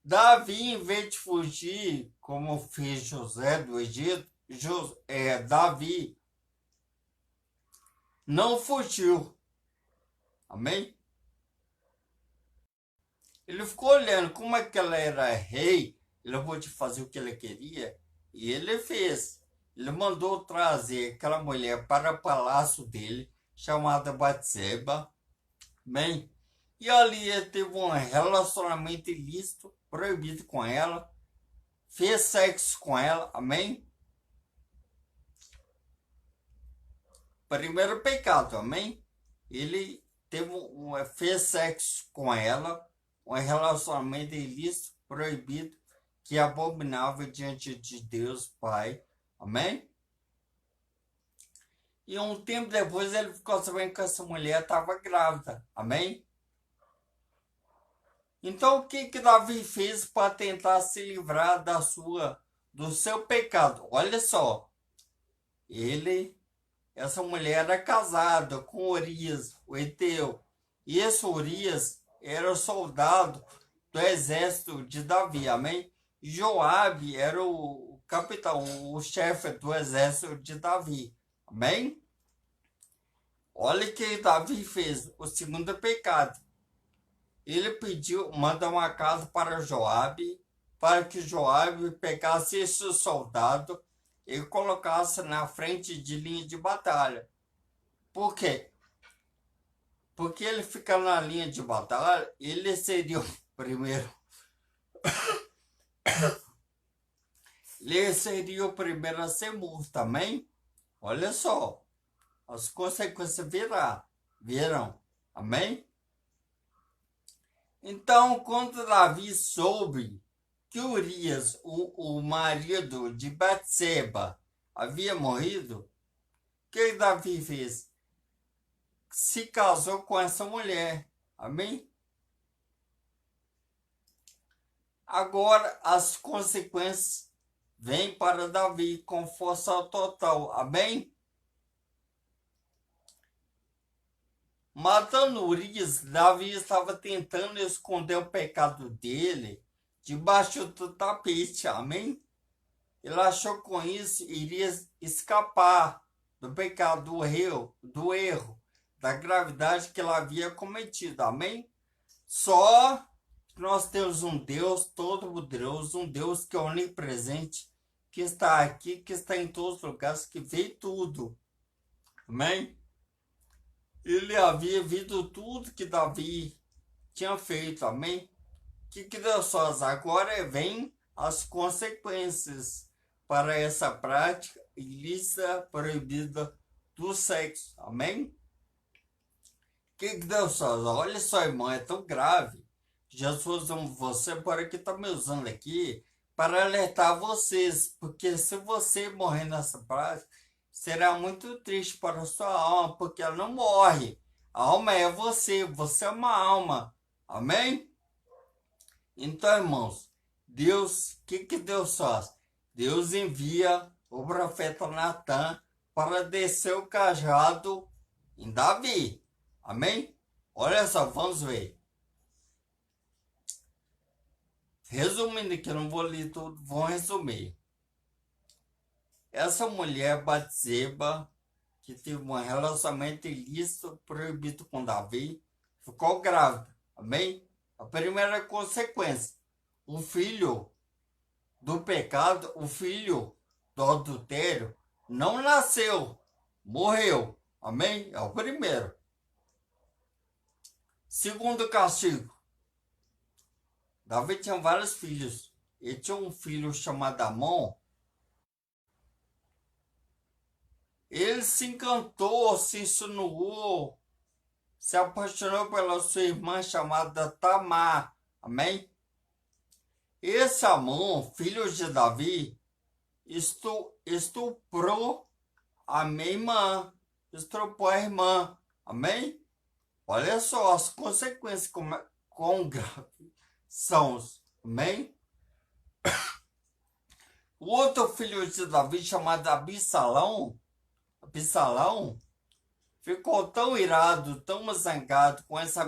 Davi, em vez de fugir, como fez José do Egito, Davi não fugiu. Amém? Ele ficou olhando como é que ela era rei, ele pôde fazer o que ele queria, e ele fez. Ele mandou trazer aquela mulher para o palácio dele, chamada Batseba. Amém? E ali ele teve um relacionamento ilícito, proibido com ela, fez sexo com ela. Amém? Primeiro pecado, amém? Ele fez sexo com ela, um relacionamento ilícito, proibido, que é abominável diante de Deus Pai, amém? E um tempo depois ele ficou sabendo que essa mulher estava grávida, amém? Então o que Davi fez para tentar se livrar do seu pecado? Olha só, essa mulher era casada com Urias, o Eteu. E esse Urias era o soldado do exército de Davi, amém? Joabe era o capitão, o chefe do exército de Davi, amém? Olha o que Davi fez, o segundo pecado. Ele mandou uma carta para Joabe, para que Joabe pegasse esse soldado e colocasse na frente de linha de batalha. Por quê? Porque ele fica na linha de batalha, ele seria o primeiro. Ele seria o primeiro a ser morto, também. Olha só, as consequências virão, amém? Então, quando Davi soube que Urias, o marido de Batseba, havia morrido, o que Davi fez? Se casou com essa mulher, amém? Agora as consequências vêm para Davi com força total, amém? Matando Urias, Davi estava tentando esconder o pecado dele debaixo do tapete, amém? Ele achou que com isso iria escapar do pecado, do erro, da gravidade que ele havia cometido, amém? Só que nós temos um Deus todo-poderoso, um Deus que é onipresente, que está aqui, que está em todos os lugares, que vê tudo, amém? Ele havia visto tudo que Davi tinha feito, amém? Que Deus faz? Agora vem as consequências para essa prática ilícita, proibida do sexo, amém? Que Deus faz? Olha só, irmão, é tão grave. Jesus ama você, para que está me usando aqui para alertar vocês, porque se você morrer nessa prática, será muito triste para a sua alma, porque ela não morre. A alma é você é uma alma. Amém? Então, irmãos, Deus, o que Deus faz? Deus envia o profeta Natan para descer o cajado em Davi. Amém? Olha só, vamos ver. Resumindo aqui, eu não vou ler tudo, vou resumir. Essa mulher, Batseba, que teve um relacionamento ilícito, proibido com Davi, ficou grávida. Amém? A primeira consequência, o filho do pecado, o filho do adultério, não nasceu, morreu. Amém? É o primeiro. Segundo castigo, Davi tinha vários filhos. Ele tinha um filho chamado Amon. Ele se encantou, se insinuou, se apaixonou pela sua irmã chamada Tamar. Amém? Esse Amon, filho de Davi, estuprou a minha irmã, estuprou a irmã. Amém? Olha só as consequências quão graves são. Amém? O outro filho de Davi, chamado Absalão, ficou tão irado, tão zangado com essa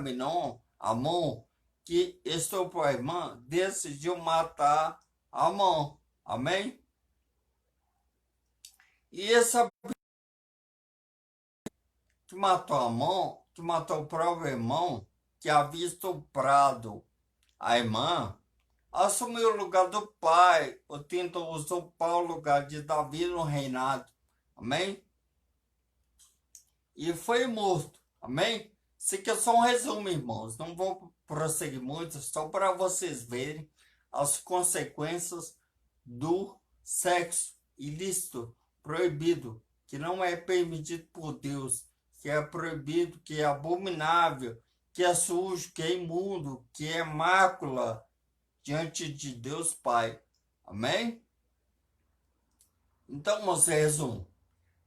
Amon, que estuprou a irmã, decidiu matar Amon. Amém? E essa que matou Amon, que matou o próprio irmão, que havia estuprado a irmã, assumiu o lugar do pai, ou tentou usurpar o lugar de Davi no reinado. Amém? E foi morto. Amém? Isso aqui é só um resumo, irmãos. Não vou prosseguir muito, só para vocês verem as consequências do sexo ilícito, proibido, que não é permitido por Deus, que é proibido, que é abominável, que é sujo, que é imundo, que é mácula diante de Deus Pai. Amém? Então, você resumo.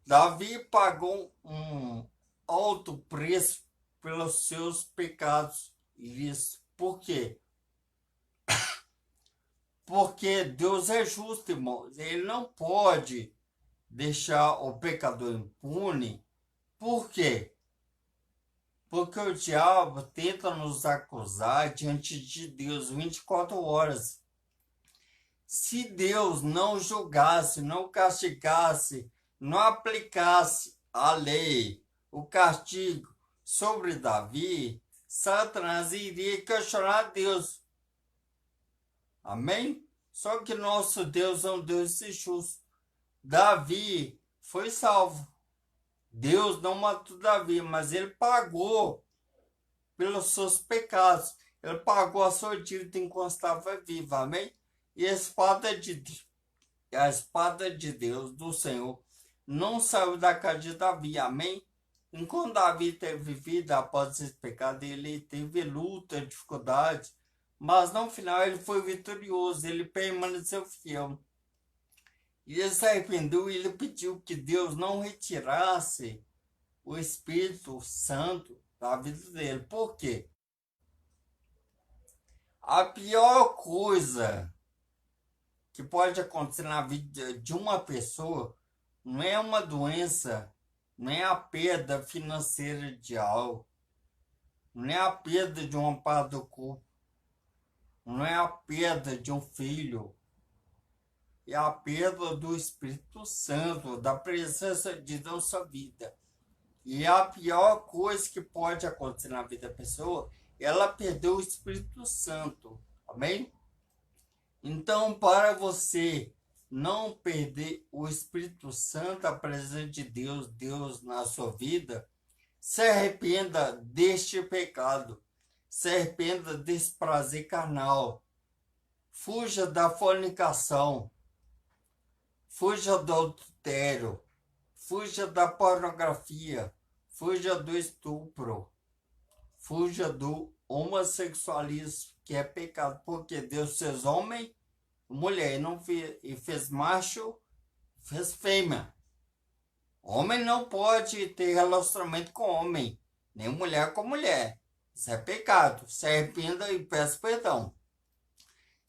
Davi pagou um alto preço pelos seus pecados ilícitos. Por quê? Porque Deus é justo, irmãos. Ele não pode deixar o pecador impune. Por quê? Porque o diabo tenta nos acusar diante de Deus 24 horas. Se Deus não julgasse, não castigasse, não aplicasse a lei, o castigo sobre Davi, Satanás iria questionar Deus. Amém? Só que nosso Deus é um Deus justo. Davi foi salvo. Deus não matou Davi, mas ele pagou pelos seus pecados. Ele pagou a sua dívida enquanto estava vivo. Amém? E a espada de Deus, do Senhor, não saiu da casa de Davi. Amém? Enquanto Davi teve vida após esse pecado, ele teve luta, dificuldade, mas no final ele foi vitorioso, ele permaneceu fiel. E ele se arrependeu e ele pediu que Deus não retirasse o Espírito Santo da vida dele. Por quê? A pior coisa que pode acontecer na vida de uma pessoa não é uma doença, não é a perda financeira de algo, não é a perda de uma parte do corpo, não é a perda de um filho, é a perda do Espírito Santo, da presença de Deus na sua vida. E a pior coisa que pode acontecer na vida da pessoa, ela perdeu o Espírito Santo. Amém? Então, para você não perder o Espírito Santo, a presença de Deus na sua vida, se arrependa deste pecado, se arrependa desse prazer carnal, fuja da fornicação, fuja do adultério, fuja da pornografia, fuja do estupro, fuja do homossexualismo, que é pecado, porque Deus fez homem e mulher, e fez macho, fez fêmea. Homem não pode ter relacionamento com homem, nem mulher com mulher. Isso é pecado. Se arrependa e peça perdão.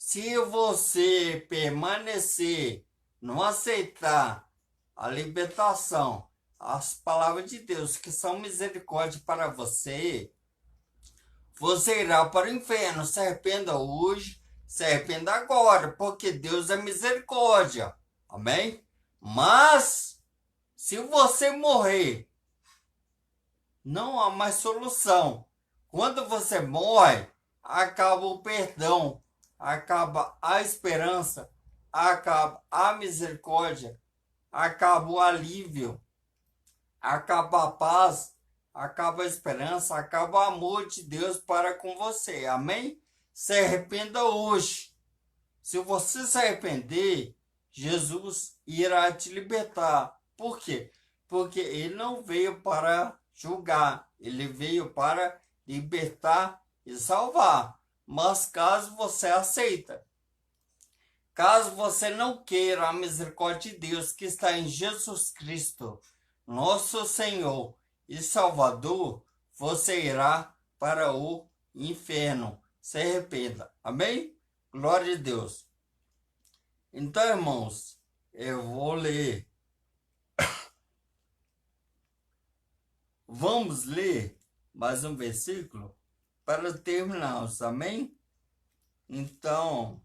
Se você permanecer, não aceitar a libertação, as palavras de Deus que são misericórdia para você, você irá para o inferno. Se arrependa hoje, se arrependa agora, porque Deus é misericórdia. Amém? Mas, se você morrer, não há mais solução. Quando você morre, acaba o perdão, acaba a esperança, acaba a misericórdia, acaba o alívio, acaba a paz, acaba a esperança, acaba o amor de Deus para com você. Amém? Se arrependa hoje. Se você se arrepender, Jesus irá te libertar. Por quê? Porque ele não veio para julgar, ele veio para libertar e salvar. Mas caso você aceita, caso você não queira a misericórdia de Deus que está em Jesus Cristo, nosso Senhor e Salvador, você irá para o inferno. Se arrependa. Amém? Glória a Deus. Então, irmãos, eu vou ler. Vamos ler mais um versículo para terminarmos. Amém? Então,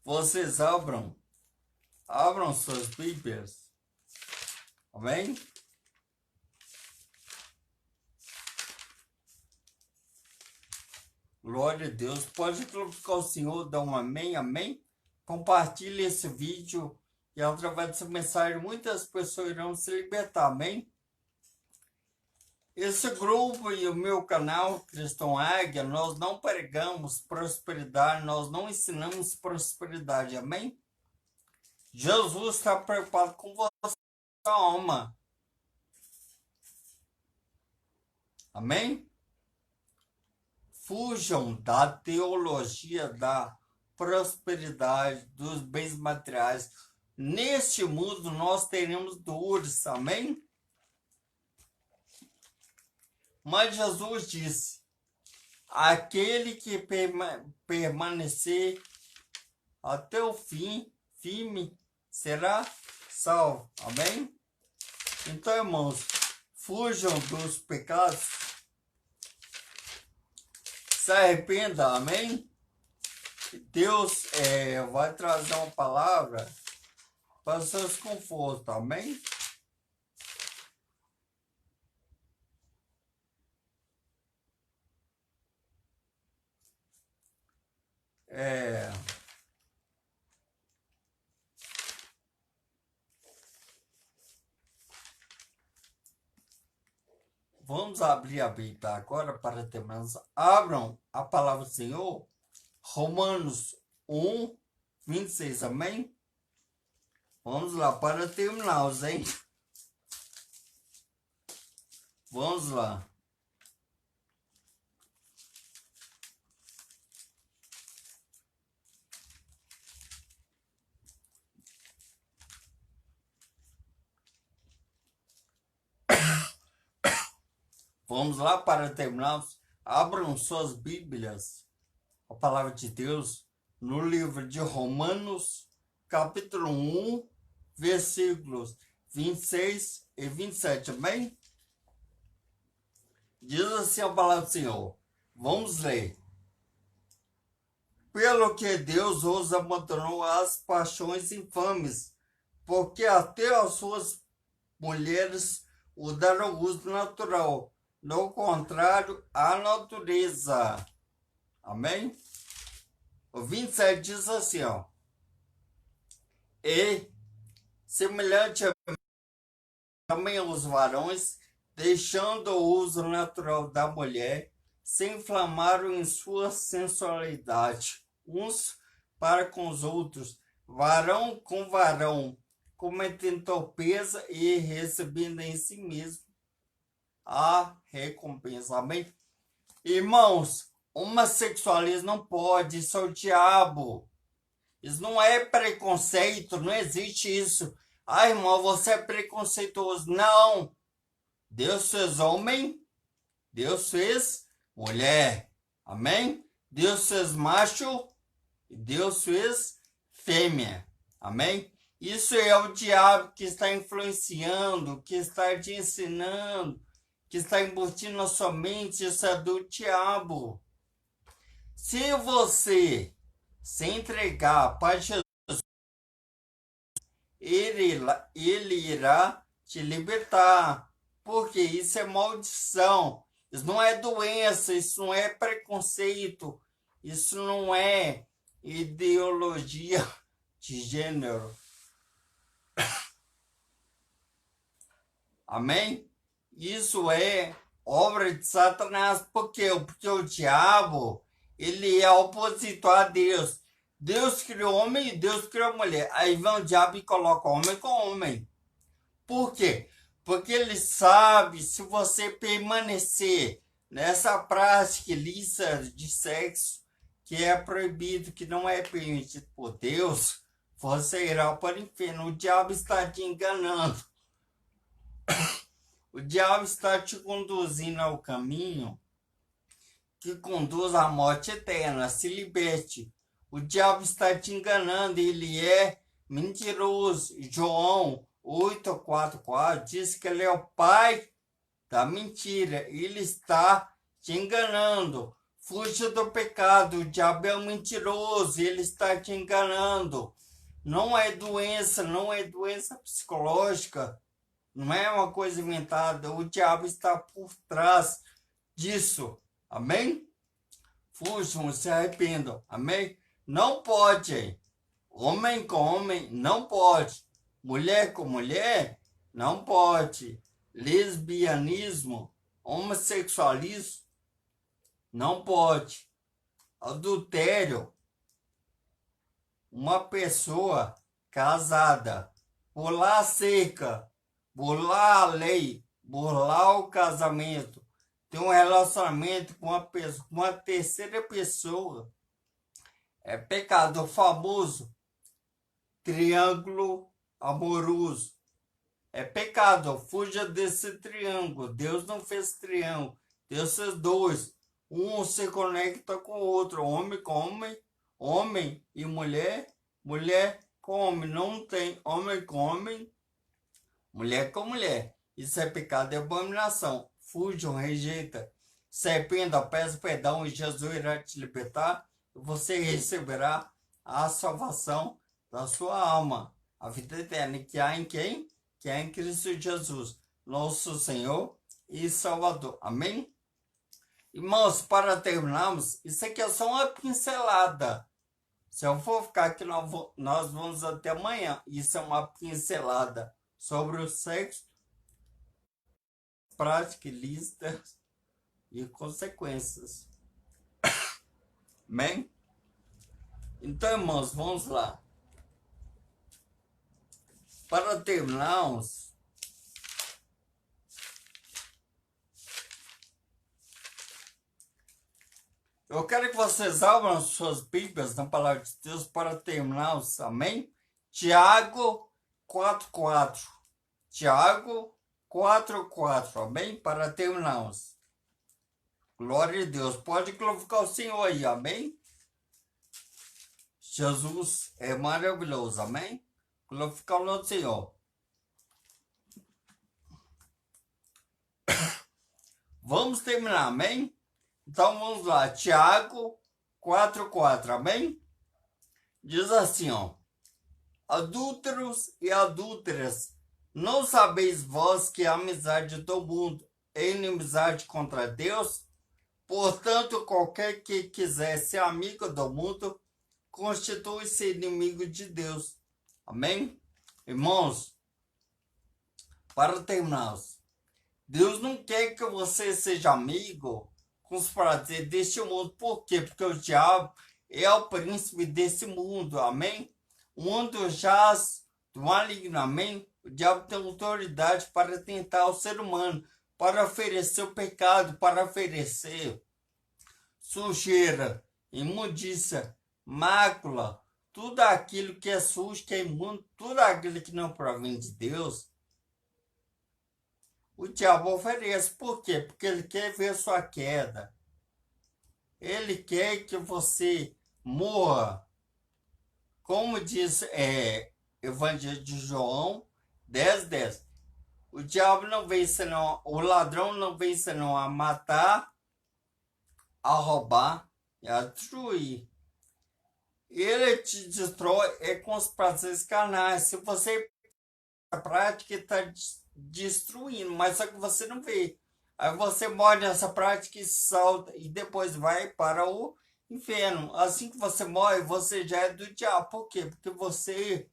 vocês abram suas Bíblias. Amém? Glória a Deus. Pode glorificar o Senhor, dar um amém, amém. Compartilhe esse vídeo e através dessa mensagem muitas pessoas irão se libertar, amém? Esse grupo e o meu canal Cristão Águia, nós não pregamos prosperidade, nós não ensinamos prosperidade, amém? Jesus está preocupado com você, alma. Amém? Fujam da teologia da prosperidade, dos bens materiais. Neste mundo nós teremos dores, amém? Mas Jesus disse, aquele que permanecer até o fim, firme, será salvo, amém? Então, irmãos, fujam dos pecados, se arrependa, amém? Deus vai trazer uma palavra para os seus confortos, amém? Vamos abrir a Bíblia agora para terminarmos. Abram a palavra do Senhor, Romanos 1, 26, amém? Vamos lá para terminarmos, hein? Vamos lá. Vamos lá para terminarmos. Abram suas Bíblias, a palavra de Deus, no livro de Romanos, capítulo 1, versículos 26 e 27, amém? Diz assim a palavra do Senhor. Vamos ler. Pelo que Deus os abandonou às paixões infames, porque até as suas mulheres o deram uso natural, no contrário à natureza. Amém? O 27 diz assim, ó. E, semelhante a também os varões, deixando o uso natural da mulher, se inflamaram em sua sensualidade, uns para com os outros, varão com varão, cometendo torpeza e recebendo em si mesmo a recompensa. Amém? Irmãos, homossexualismo não pode, isso é o diabo. Isso não é preconceito, não existe isso. Ah, irmão, você é preconceituoso. Não. Deus fez homem, Deus fez mulher. Amém? Deus fez macho e Deus fez fêmea. Amém? Isso é o diabo que está influenciando, que está te ensinando, que está embutindo na sua mente. Isso é do diabo. Se você se entregar para Jesus, ele irá te libertar. Porque isso é maldição. Isso não é doença, isso não é preconceito, isso não é ideologia de gênero. Amém? Isso é obra de Satanás. Por quê? Porque o diabo, ele é opositor a Deus. Deus criou homem e Deus criou mulher. Aí vem o diabo e coloca homem com homem. Por quê? Porque ele sabe, se você permanecer nessa prática ilícita de sexo, que é proibido, que não é permitido por Deus, você irá para o inferno. O diabo está te enganando. O diabo está te conduzindo ao caminho que conduz à morte eterna. Se liberte. O diabo está te enganando, ele é mentiroso. João 8:44 diz que ele é o pai da mentira. Ele está te enganando. Fuja do pecado. O diabo é um mentiroso, ele está te enganando. Não é doença, não é doença psicológica. Não é uma coisa inventada. O diabo está por trás disso. Amém? Fujam, se arrependam. Amém? Não pode. Homem com homem, não pode. Mulher com mulher, não pode. Lesbianismo, homossexualismo, não pode. Adultério, uma pessoa casada, pular a cerca, burlar a lei, burlar o casamento, ter um relacionamento com uma terceira pessoa, é pecado. O famoso triângulo amoroso é pecado. Fuja desse triângulo. Deus não fez triângulo, Deus fez dois. Um se conecta com o outro, homem com homem, homem e mulher, mulher com homem. Não tem homem com homem, mulher com mulher. Isso é pecado e abominação. Fujam, rejeita. Se arrependa, peça perdão e Jesus irá te libertar. E você receberá a salvação da sua alma. A vida eterna que há em quem? Que há em Cristo Jesus, nosso Senhor e Salvador. Amém? Irmãos, para terminarmos, isso aqui é só uma pincelada. Se eu for ficar aqui, nós vamos até amanhã. Isso é uma pincelada sobre o sexo, prática ilícita e consequências. Amém? Então, irmãos, vamos lá. Para terminarmos, eu quero que vocês abram suas Bíblias na Palavra de Deus para terminarmos. Amém? Tiago 4:4. Tiago 4:4. Amém? Para terminarmos. Glória a Deus. Pode glorificar o Senhor aí. Amém? Jesus é maravilhoso. Amém? Glorificar o nome do Senhor. Vamos terminar. Amém? Então vamos lá. Tiago 4:4. Amém? Diz assim, ó. Adúlteros e adúlteras, não sabeis vós que a amizade do mundo é inimizade contra Deus? Portanto, qualquer que quiser ser amigo do mundo, constitui-se inimigo de Deus. Amém? Irmãos, para terminarmos, Deus não quer que você seja amigo com os prazeres deste mundo. Por quê? Porque o diabo é o príncipe desse mundo. Amém? O mundo jaz do maligno. Amém? O diabo tem autoridade para tentar o ser humano, para oferecer o pecado, para oferecer sujeira, imundícia, mácula, tudo aquilo que é sujo, que é imundo, tudo aquilo que não provém de Deus. O diabo oferece. Por quê? Porque ele quer ver sua queda. Ele quer que você morra. Como diz Evangelho de João 10:10. O diabo não vem senão, o ladrão não vem senão a matar, a roubar e a destruir. Ele te destrói com os prazeres carnais. Se você a prática está destruindo, mas só que você não vê. Aí você morre nessa prática e salta e depois vai para o inferno. Assim que você morre, você já é do diabo. Por quê? Porque você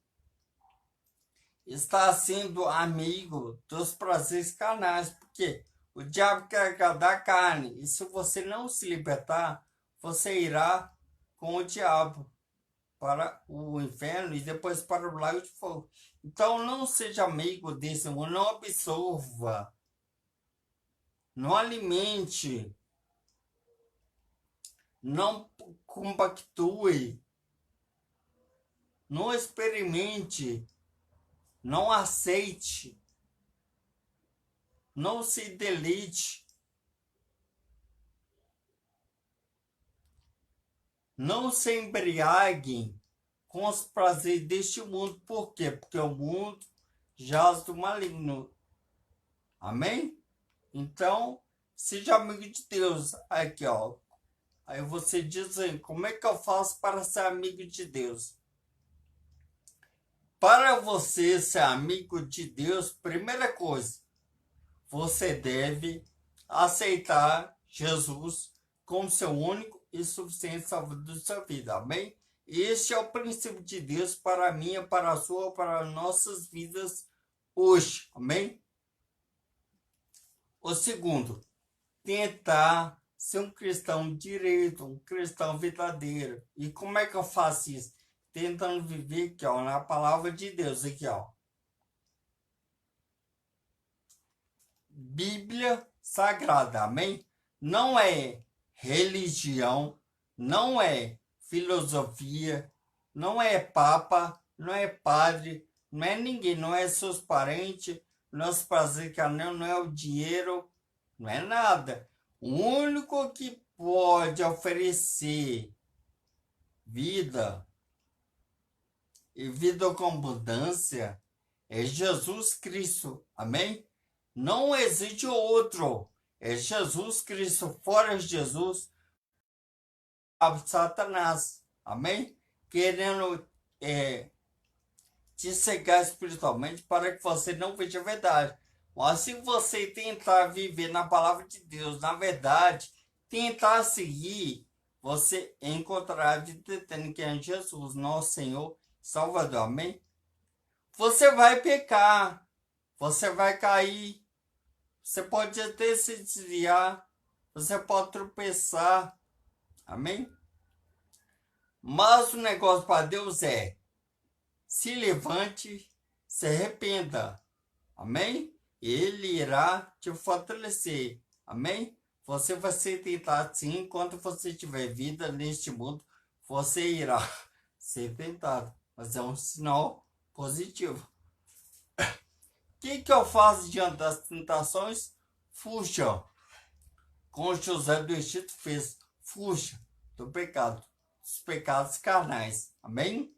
está sendo amigo dos prazeres carnais. Porque o diabo quer agradar a carne. E se você não se libertar, você irá com o diabo para o inferno e depois para o lago de fogo. Então não seja amigo desse mundo, não absorva, não alimente, não compactue, não experimente, não aceite, não se deleite, não se embriague com os prazeres deste mundo. Por quê? Porque o mundo jaz do maligno. Amém? Então, seja amigo de Deus. Aqui, ó. Aí você diz aí, como é que eu faço para ser amigo de Deus? Para você ser amigo de Deus, primeira coisa, você deve aceitar Jesus como seu único e suficiente salvador da sua vida. Amém? Este é o princípio de Deus para a minha, para a sua, para as nossas vidas hoje. Amém? O segundo, tentar ser um cristão direito, um cristão verdadeiro. E como é que eu faço isso? Tentando viver aqui, ó, na palavra de Deus, aqui, ó. Bíblia Sagrada, amém? Não é religião, não é filosofia, não é papa, não é padre, não é ninguém, não é seus parentes, não é os prazeres carnais, não é o dinheiro, não é nada. O único que pode oferecer vida e vida com abundância é Jesus Cristo, amém? Não existe outro, é Jesus Cristo. Fora de Jesus, Satanás, amém? Querendo te cegar espiritualmente para que você não veja a verdade. Mas se você tentar viver na palavra de Deus, na verdade, tentar seguir, você encontrará a vida eterna que é em Jesus, nosso Senhor Salvador, amém? Você vai pecar, você vai cair, você pode até se desviar, você pode tropeçar, amém? Mas o negócio para Deus é: se levante, se arrependa, amém? Ele irá te fortalecer, amém? Você vai ser tentado sim, enquanto você tiver vida neste mundo, você irá ser tentado, mas é um sinal positivo. O que eu faço diante das tentações? Fuja, como José do Egito fez, fuja do pecado, dos pecados carnais, amém?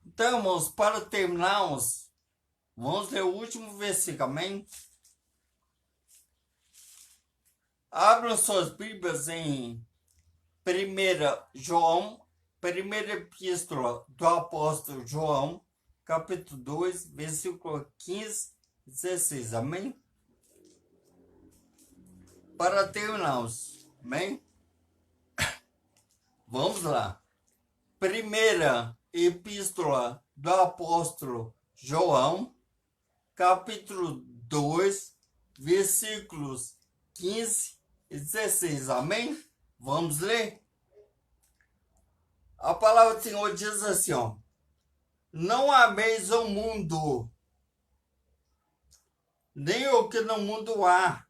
Então, irmãos, para terminarmos, vamos ler o último versículo, amém? Abram suas Bíblias em 1 João, primeira epístola do apóstolo João, capítulo 2, versículo 15 e 16, amém? Para terminarmos, amém? Vamos lá. Primeira epístola do apóstolo João, capítulo 2, versículos 15 e 16, amém? Vamos ler? A palavra do Senhor diz assim, ó: não ameis o mundo, nem o que no mundo há.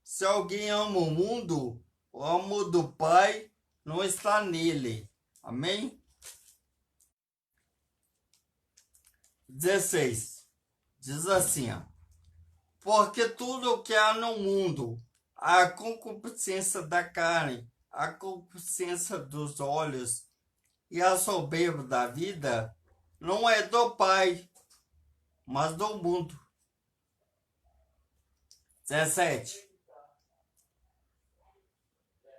Se alguém ama o mundo, o amor do Pai não está nele. Amém? 16. Diz assim, ó: porque tudo o que há no mundo, a concupiscência da carne, a concupiscência dos olhos e a soberba da vida não é do Pai, mas do mundo. 17.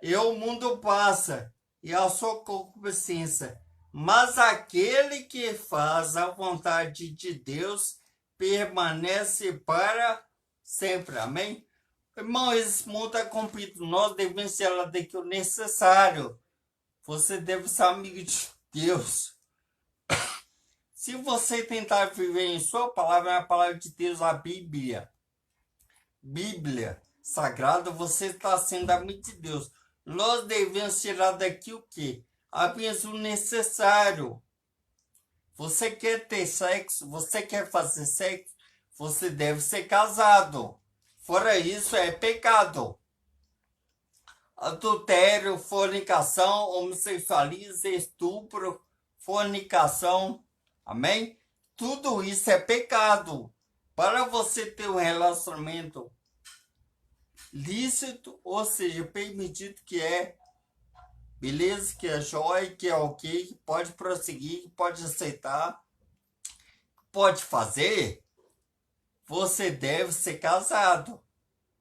E o mundo passa, e a sua concupiscência, mas aquele que faz a vontade de Deus permanece para sempre. Amém? Irmão, esse mundo é cumprido. Nós devemos ser lá daqui o necessário. Você deve ser amigo de Deus. Se você tentar viver em sua palavra, a palavra de Deus, a Bíblia Sagrada, você está sendo amigo de Deus. Nós devemos tirar daqui o quê? Apenas o necessário. Você quer ter sexo? Você quer fazer sexo? Você deve ser casado. Fora isso, é pecado. Adultério, fornicação, homossexualismo, estupro, fornicação. Amém? Tudo isso é pecado. Para você ter um relacionamento lícito, ou seja, permitido, que é beleza, que é jóia, que é ok, que pode prosseguir, que pode aceitar, pode fazer, você deve ser casado.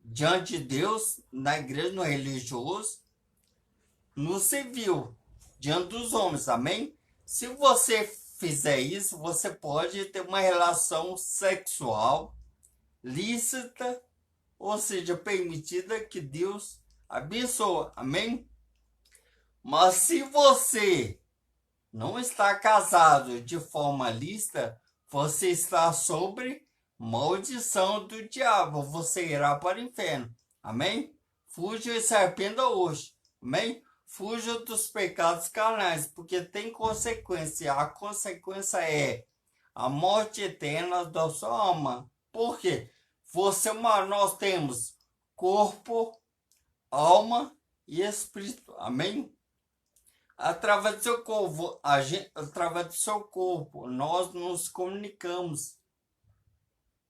Diante de Deus, na igreja, no religioso, no civil, diante dos homens, amém? Se você fizer isso, você pode ter uma relação sexual lícita, ou seja, permitida, que Deus abençoa, amém? Mas se você não está casado de forma lícita, você está sobre maldição do diabo, você irá para o inferno, amém? Fuja e se arrependa hoje, amém? Fuja dos pecados carnais, porque tem consequência. A consequência é a morte eterna da sua alma. Por quê? Nós temos corpo, alma e espírito, amém? Através do seu corpo, nós nos comunicamos.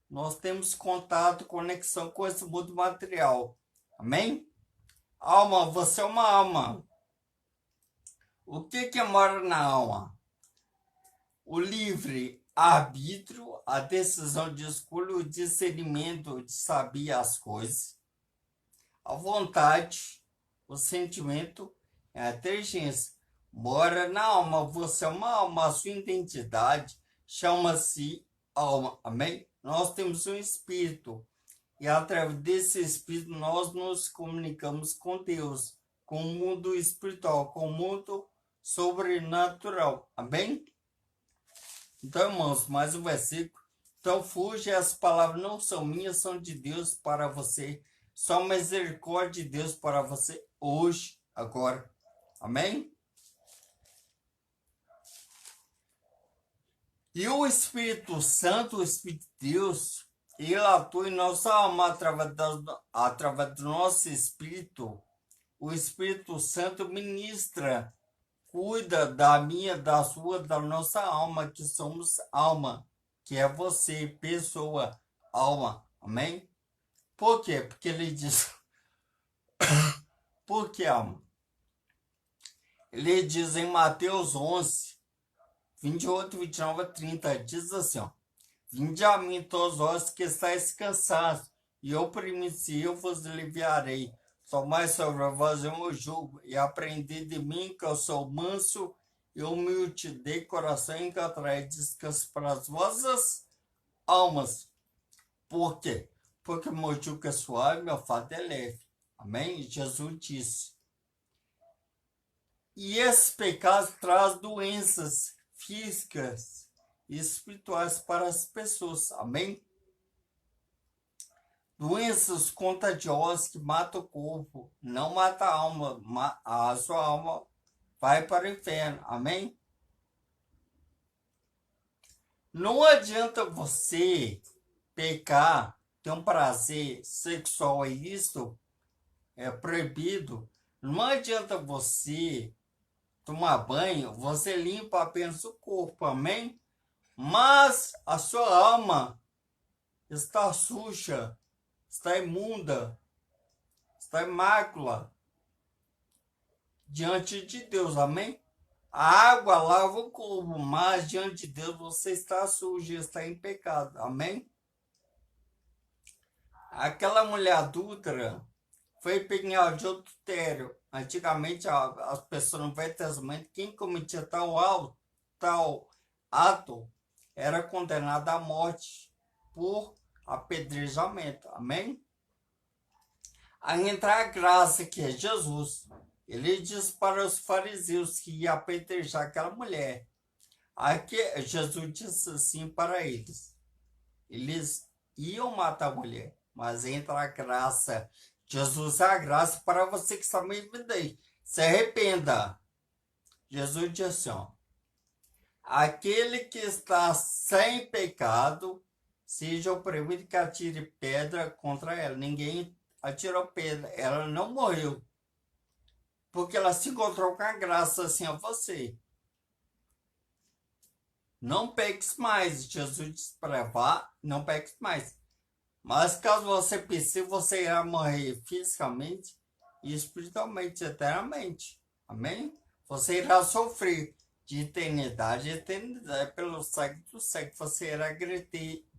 Nós temos contato, conexão com esse mundo material. Amém? Alma, você é uma alma. O que mora na alma? O livre arbítrio, a decisão de escolha, o discernimento de saber as coisas, a vontade, o sentimento e a inteligência. Mora na alma, você é uma alma, a sua identidade chama-se alma. Amém? Nós temos um espírito. E através desse espírito nós nos comunicamos com Deus, com o mundo espiritual, com o mundo sobrenatural. Amém? Então, irmãos, mais um versículo. Então, fuja, as palavras não são minhas, são de Deus para você. Só misericórdia de Deus para você hoje, agora. Amém? E o Espírito Santo, o Espírito de Deus, ele atua em nossa alma através do nosso espírito. O Espírito Santo ministra, cuida da minha, da sua, da nossa alma, que somos alma, que é você, pessoa, alma. Amém? Por quê? Porque ele diz... Por que alma? Ele diz em Mateus 11, 28, 29 a 30, diz assim, ó: Vinde a mim todos vós que estáis cansados, e oprimidos, e eu vos aliviarei. Tomai sobre vós o meu jugo, e aprendi de mim, que eu sou manso e humilde de coração, e encontrareis descanso para as vossas almas. Por quê? Porque o meu jugo é suave, meu fardo é leve. Amém? Jesus disse. E esse pecado traz doenças físicas e espirituais para as pessoas. Amém? Doenças contagiosas que matam o corpo, não matam a alma, a sua alma vai para o inferno. Amém? Não adianta você pecar, ter um prazer sexual ilícito, é proibido. Não adianta você tomar banho, você limpa apenas o corpo, amém? Mas a sua alma está suja, está imunda, está em mácula. diante de Deus, amém? A água lava o corpo, mas diante de Deus você está sujo, está em pecado, amém? Aquela mulher adúltera foi pega em adultério. Antigamente, as pessoas no Velho Testamento, quem cometia tal ato era condenado à morte por apedrejamento. Amém? Aí entra a graça, que é Jesus. Ele diz para os fariseus que ia apedrejar aquela mulher. Aqui, Jesus disse assim para eles. Eles iam matar a mulher, mas entra a graça. Jesus é a graça para você que está me vendo aí. Se arrependa. Jesus disse assim, ó, aquele que está sem pecado, seja o primeiro que atire pedra contra ela. Ninguém atirou pedra. Ela não morreu. Porque ela se encontrou com a graça assim a você. Não peques mais. Jesus disse para vá, não peques mais. Mas caso você pense, você irá morrer fisicamente e espiritualmente, eternamente. Amém? Você irá sofrer de eternidade a eternidade pelo século do século. Você irá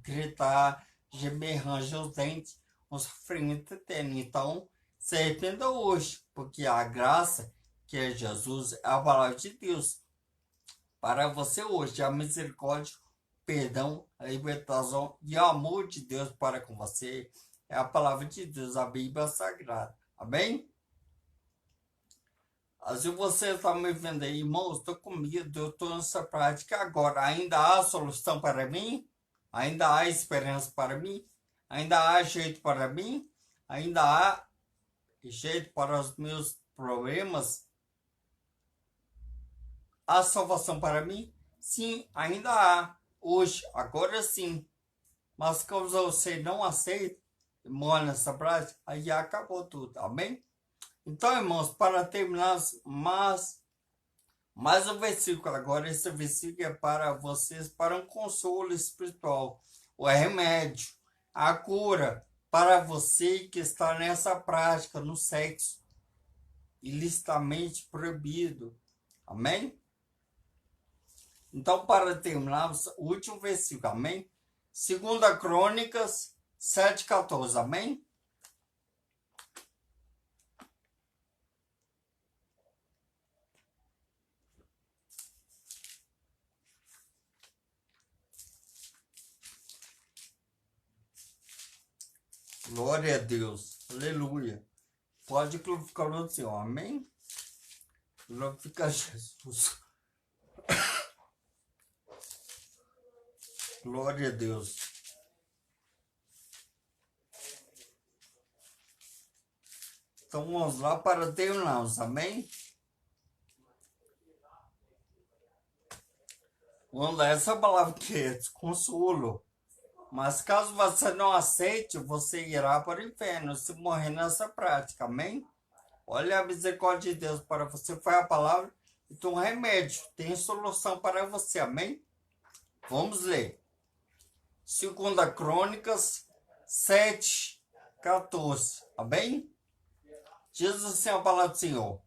gritar, gemer, ranger os dentes, um sofrimento eterno. Então, se arrependa hoje, porque a graça, que é Jesus, é a palavra de Deus para você hoje. A misericórdia, perdão, a libertação e o amor de Deus para com você é a palavra de Deus, a Bíblia Sagrada. Amém? Se você está me vendo aí, irmão, estou com medo, eu estou nessa prática agora. Ainda há solução para mim? Ainda há esperança para mim? Ainda há jeito para mim? Ainda há jeito para os meus problemas? Há salvação para mim? Sim, ainda há. Hoje, agora sim. Mas como você não aceita, mora nessa prática, aí acabou tudo, amém? Então, irmãos, para terminar, mais um versículo agora. Esse versículo é para vocês, para um consolo espiritual, o remédio, a cura para você que está nessa prática, no sexo ilicitamente proibido, amém? Então, para terminarmos, o último versículo, amém? 2 Crônicas 7,14, amém? Glória a Deus, aleluia. Pode glorificar o Senhor, amém? Glorifica Jesus. Glória a Deus. Então vamos lá para terminarmos, amém? Vamos lá, essa palavra que é consolo. Mas caso você não aceite, você irá para o inferno se morrer nessa prática, amém? Olha a misericórdia de Deus para você, foi a palavra. Então, remédio, tem solução para você, amém? Vamos ler. 2 Crônicas 7,14, amém? Diz assim a palavra do Senhor.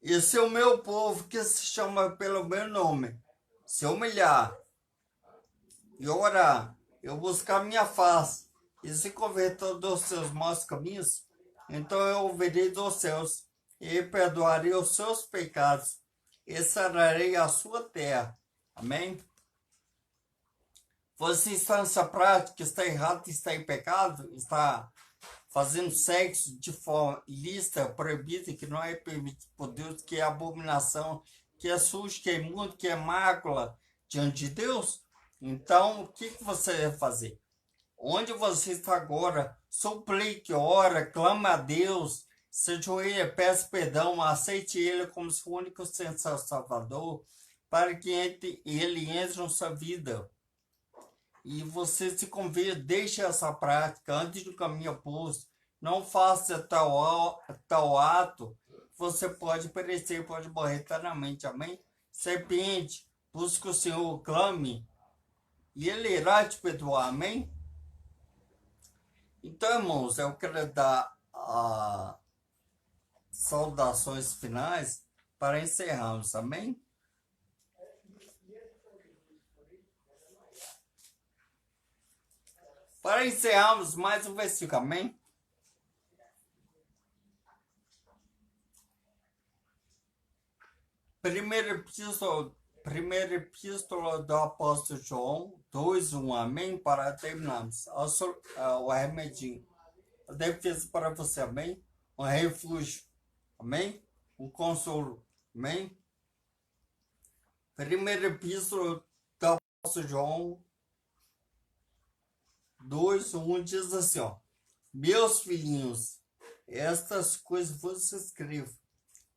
Esse é o meu povo que se chama pelo meu nome. Se humilhar e orar, eu buscar minha face e se converter dos seus maus caminhos, então eu ouvirei dos céus e perdoarei os seus pecados e sararei a sua terra. Amém? Você está nessa prática, está errado, está em pecado, está fazendo sexo de forma ilícita, proibida, que não é permitido por Deus, que é abominação, que é sujo, que é imundo, que é mácula diante de Deus. Então, o que você deve fazer? Onde você está agora, suplique, ora, clama a Deus, se ajoelha, peça perdão, aceite Ele como seu único Salvador, para que Ele entre na sua vida. E você se converta, deixe essa prática antes do caminho oposto. Não faça tal ato, você pode perecer, pode morrer eternamente, amém? Serpente, busque o Senhor, clame, e Ele irá te perdoar, amém? Então, irmãos, eu quero dar saudações finais para encerrarmos, amém? Para encerrarmos mais um versículo, amém? Primeira epístola do apóstolo João 2:1, amém? Para terminarmos. O remedinho. A defesa para você, amém? Um refúgio, amém? Um consolo, amém? Primeira epístola do apóstolo João 2:1 diz assim, ó. Meus filhinhos, estas coisas vos escrevo,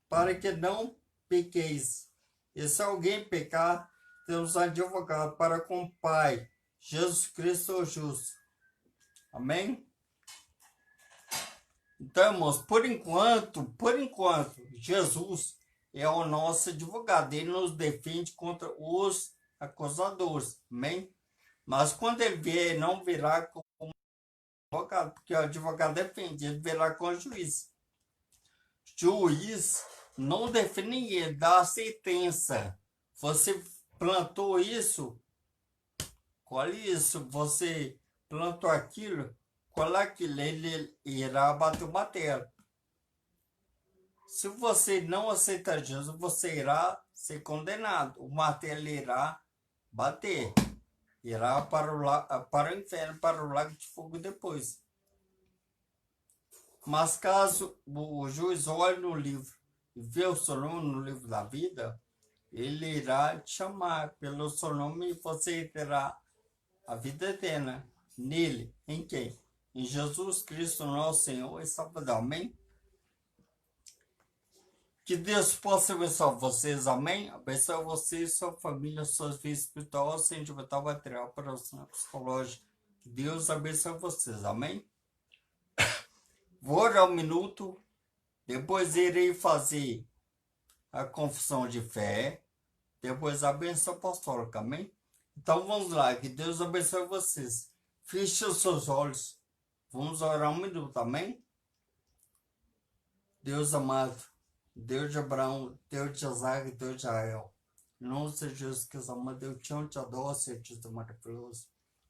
para que não pequeis. E se alguém pecar, temos advogado para com o Pai, Jesus Cristo o justo. Amém? Então, irmãos, por enquanto, Jesus é o nosso advogado. Ele nos defende contra os acusadores. Amém? Mas quando ele vier, ele não virá como advogado, porque o advogado defende, ele virá com o juiz. Juiz não defende ninguém, dá a sentença. Você plantou isso, colhe isso. Você plantou aquilo, colhe aquilo. Ele irá bater o martelo. Se você não aceitar Jesus, você irá ser condenado. O martelo irá bater. Irá para o inferno, para o lago de fogo depois. Mas caso o juiz olhe no livro e vê o seu nome no livro da vida, ele irá te chamar pelo seu nome e você terá a vida eterna. Nele, em quem? Em Jesus Cristo, nosso Senhor e Salvador. Amém? Que Deus possa abençoar vocês, amém? Abençoe vocês, sua família, suas vidas espirituais, sentimental, material, profissional, psicológico. Que Deus abençoe vocês, amém? Vou orar um minuto, depois irei fazer a confissão de fé, depois a bênção apostólica, amém? Então vamos lá, que Deus abençoe vocês. Feche os seus olhos, vamos orar um minuto, amém? Deus amado, Deus de Abraão, Deus de Isaac, Deus de Israel. Em nome de Jesus Cristo, amado, eu te amo, te adoro, Senhor, te amo, maravilhoso.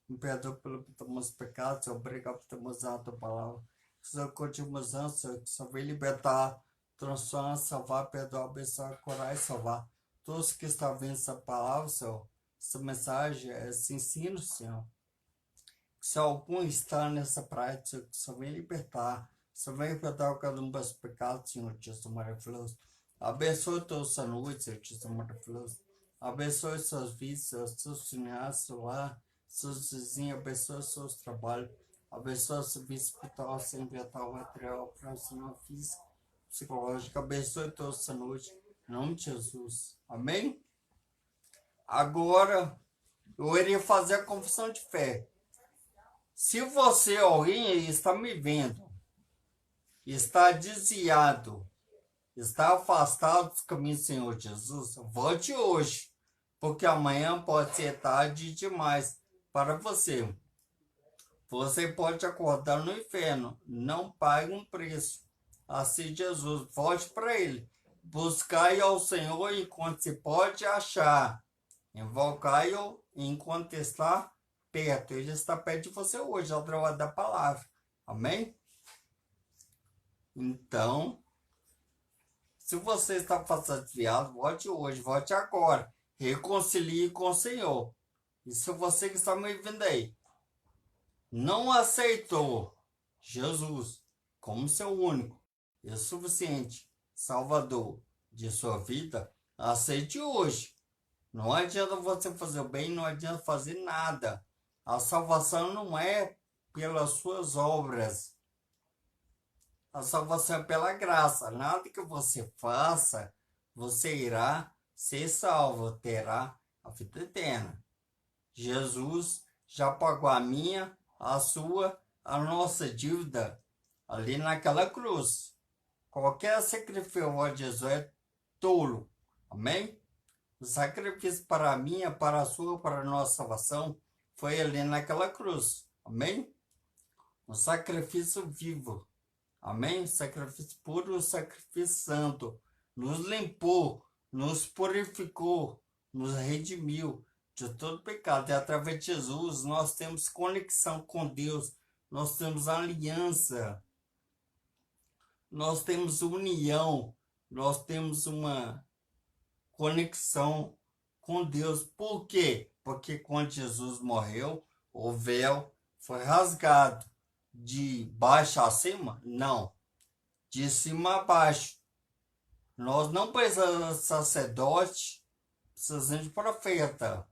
Me perdoa pelos meus pecados, Senhor, obrigado por ter usado a tua palavra. Senhor, continua usando, Senhor, que só vem libertar, transformar, salvar, perdoar, abençoar, curar e salvar. Todos que estão vendo essa palavra, Senhor, essa mensagem, esse ensino, Senhor. Se algum está nessa prática, Senhor, que só vem libertar, só vem perdoar cada um dos pecados, Senhor, Jesus maravilhoso. Abençoe toda essa noite, Senhor, Jesus maravilhoso. Abençoe suas vidas, seus finais, seu lar, seus vizinhos, abençoe seus trabalhos. Abençoe seu vida espiritual, sem ambiental, material, profissional, físico, psicológico. Abençoe toda essa noite. Em nome de Jesus. Amém? Agora, eu irei fazer a confissão de fé. Se você, alguém, está me vendo, está desviado, está afastado dos caminhos do Senhor Jesus, volte hoje, porque amanhã pode ser tarde demais para você. Você pode acordar no inferno, não pague um preço. Assim Jesus, volte para ele. Buscai ao Senhor enquanto se pode achar. Invocai-o enquanto está perto. Ele está perto de você hoje, através da palavra. Amém? Então, se você está passando desviado, volte hoje, volte agora. Reconcilie com o Senhor. E se você que está me vendo aí, não aceitou Jesus como seu único e suficiente Salvador de sua vida, aceite hoje. Não adianta você fazer o bem, não adianta fazer nada. A salvação não é pelas suas obras. A salvação é pela graça. Nada que você faça, você irá ser salvo, terá a vida eterna. Jesus já pagou a minha, a sua, a nossa dívida ali naquela cruz. Qualquer sacrifício a Jesus é tolo. Amém? O sacrifício para a minha, para a sua, para a nossa salvação foi ali naquela cruz. Amém? Um sacrifício vivo. Amém? Sacrifício puro, sacrifício santo. Nos limpou, nos purificou, nos redimiu de todo pecado. E através de Jesus nós temos conexão com Deus, nós temos aliança, nós temos união, nós temos uma conexão com Deus. Por quê? Porque quando Jesus morreu, o véu foi rasgado. De baixo a cima? Não. De cima a baixo. Nós não precisamos de sacerdote, precisamos de profeta.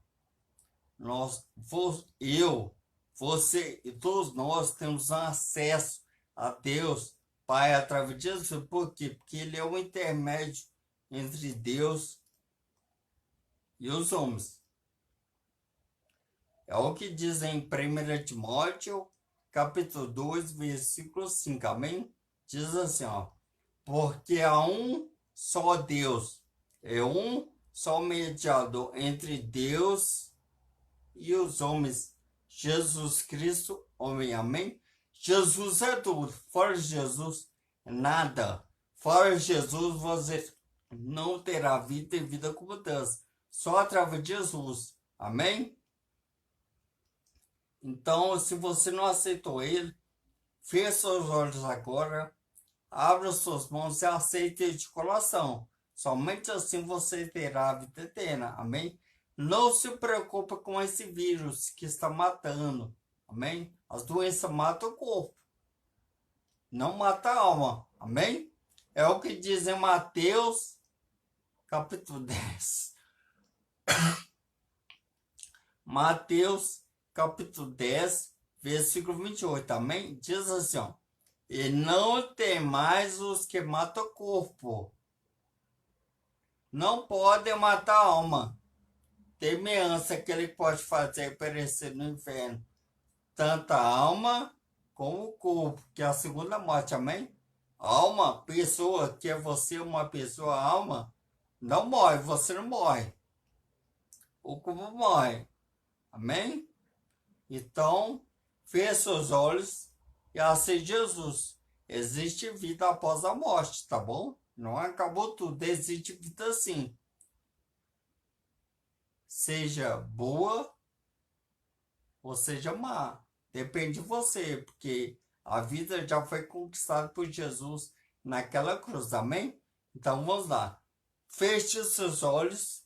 Eu, você e todos nós temos acesso a Deus, Pai, através de Jesus. Por quê? Porque Ele é o intermédio entre Deus e os homens. É o que diz em 1 Timóteo, capítulo 2, versículo 5, amém? Diz assim, ó, porque há um só Deus, é um só mediador entre Deus e os homens, Jesus Cristo, homem, amém? Jesus é tudo, fora de Jesus, nada. Fora de Jesus, você não terá vida e vida com Deus, só através de Jesus, amém? Então, se você não aceitou Ele, feche seus olhos agora, abra suas mãos e aceite Ele de coração. Somente assim você terá a vida eterna. Amém? Não se preocupe com esse vírus que está matando. Amém? As doenças matam o corpo. Não mata a alma. Amém? É o que diz em Mateus, capítulo 10. Mateus, capítulo 10, versículo 28. Amém? Diz assim, ó. E não tem mais os que matam o corpo. Não podem matar a alma. Temeança que ele pode fazer perecer no inferno. Tanto a alma como o corpo, que é a segunda morte, amém? Alma, pessoa, que é você uma pessoa, alma, não morre, você não morre. O corpo morre, amém? Então, feche seus olhos e aceite Jesus. Existe vida após a morte, tá bom? Não acabou tudo, existe vida sim. Seja boa ou seja má. Depende de você, porque a vida já foi conquistada por Jesus naquela cruz, amém? Então vamos lá. Feche seus olhos,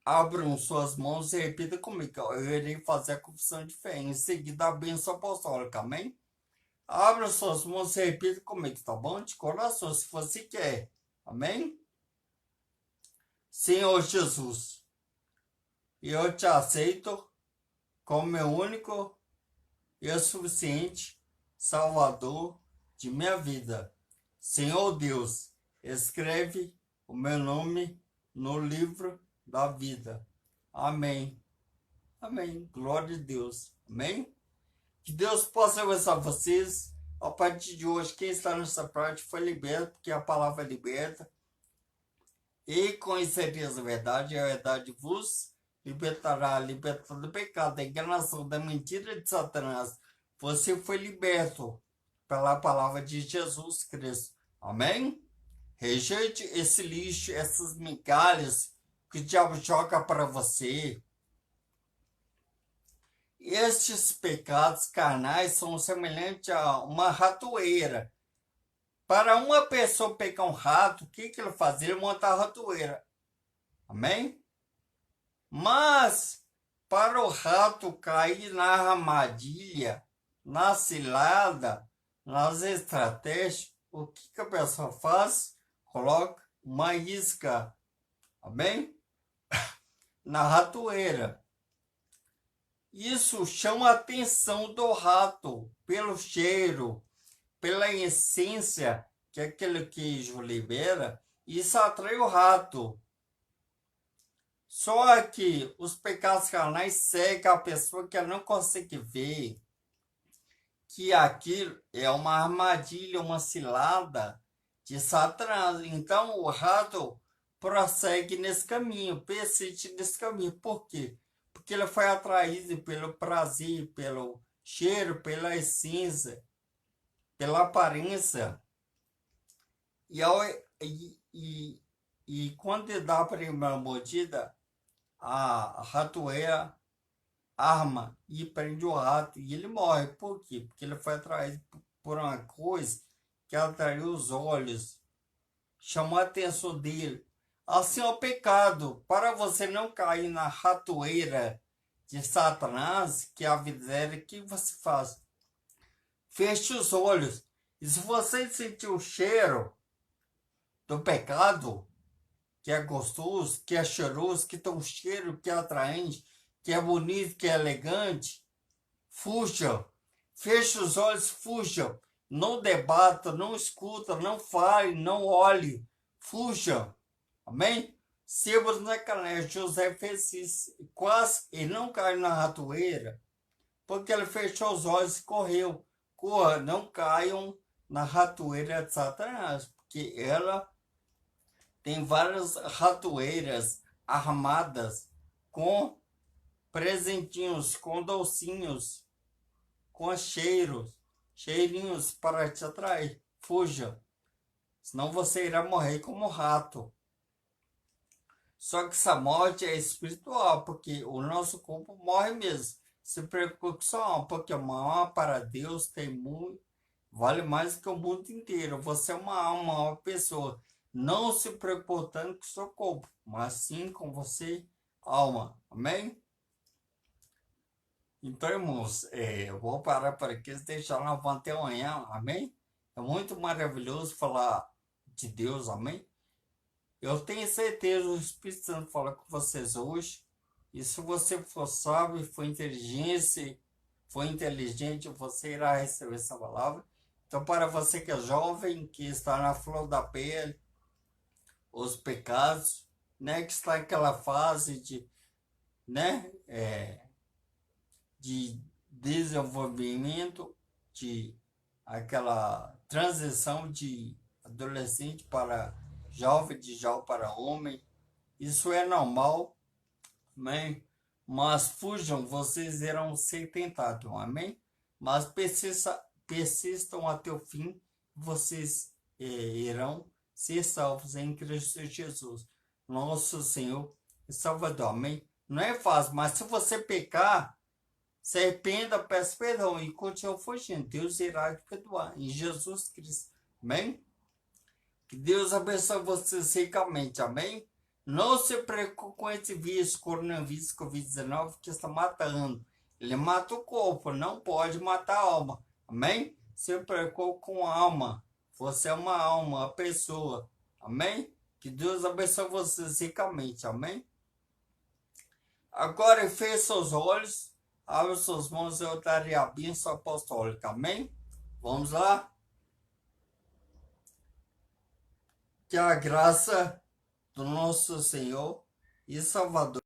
abram suas mãos e repita comigo. Eu irei fazer a confissão de fé. Em seguida, a bênção apostólica, amém? Abra suas mãos e repita comigo, tá bom? De coração, se você quer. Amém? Senhor Jesus, eu te aceito como meu único e suficiente Salvador de minha vida. Senhor Deus, escreve o meu nome no livro da vida. Amém. Amém. Glória a Deus. Amém. Que Deus possa abençoar vocês. A partir de hoje, quem está nessa parte foi liberto, porque a palavra é liberta. E conhecereis a verdade vos libertará, libertado do pecado, da enganação, da mentira de Satanás. Você foi liberto pela palavra de Jesus Cristo. Amém? Rejeite esse lixo, essas migalhas que o diabo joga para você. Estes pecados carnais são semelhantes a uma ratoeira. Para uma pessoa pegar um rato, o que ele faz? Ele monta a ratoeira. Amém? Mas, para o rato cair na armadilha, na cilada, nas estratégias, o que a pessoa faz? Coloca uma isca, amém? Na ratoeira. Isso chama a atenção do rato pelo cheiro, pela essência que aquele queijo libera. Isso atrai o rato. Só que os pecados carnais cegam a pessoa que não consegue ver que aquilo é uma armadilha, uma cilada de Satanás. Então o rato prossegue nesse caminho, persiste nesse caminho. Por quê? Porque ele foi atraído pelo prazer, pelo cheiro, pela essência. pela aparência. E, ao, e quando ele dá a primeira mordida, a ratoeira arma e prende o rato e ele morre. Por quê? Porque ele foi atraído por uma coisa que atraiu os olhos, chamou a atenção dele. Assim é o pecado. Para você não cair na ratoeira de Satanás, que é a miséria, o que você faz? Feche os olhos. E se você sentir o cheiro do pecado, que é gostoso, que é cheiroso, que tem um cheiro que é atraente, que é bonito, que é elegante, fuja. Feche os olhos, fuja. Não debata, não escuta, não fale, não olhe. Fuja. Amém? Sebas na canela, José fez isso, quase e não caiu na ratoeira, porque ele fechou os olhos e correu. Corra, não caiam na ratoeira de Satanás, porque ela tem várias ratoeiras armadas com presentinhos, com docinhos, com cheirinhos para te atrair. Fuja, senão você irá morrer como rato. Só que essa morte é espiritual, porque o nosso corpo morre mesmo. Se preocupe com sua alma, porque uma alma para Deus tem muito, vale mais que o mundo inteiro. Você é uma alma, uma pessoa. Não se preocupe tanto com o seu corpo, mas sim com você, alma. Amém? Então, irmãos, eu vou parar por aqui e deixar lá até amanhã. Amém? É muito maravilhoso falar de Deus. Amém? Eu tenho certeza o Espírito Santo fala com vocês hoje. E se você for sábio, for inteligente, você irá receber essa palavra. Então, para você que é jovem, que está na flor da pele, os pecados, né, que está naquela fase de, né, de desenvolvimento, de aquela transição de adolescente para jovem, de jovem para homem. Isso é normal, amém? Mas fujam, vocês irão ser tentados, amém? Mas persistam até o fim, vocês irão ser salvos em Cristo Jesus, nosso Senhor e Salvador, amém? Não é fácil, mas se você pecar, se arrependa, peça perdão e continue fugindo. Deus irá te perdoar em Jesus Cristo, amém? Que Deus abençoe vocês ricamente, amém? Não se preocupe com esse vírus, coronavírus, Covid-19, que está matando. Ele mata o corpo, não pode matar a alma, amém? Se preocupe com a alma. Você é uma alma, uma pessoa, amém? Que Deus abençoe vocês ricamente, amém? Agora feche seus olhos, abre suas mãos e eu darei a bênção apostólica, amém? Vamos lá? Que a graça do nosso Senhor e Salvador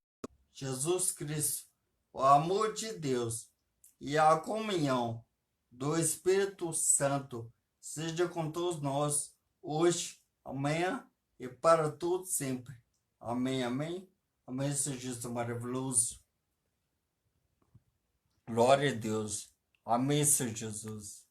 Jesus Cristo, o amor de Deus e a comunhão do Espírito Santo seja com todos nós, hoje, amanhã e para todos sempre. Amém, amém. Amém, Senhor Jesus maravilhoso. Glória a Deus. Amém, Senhor Jesus.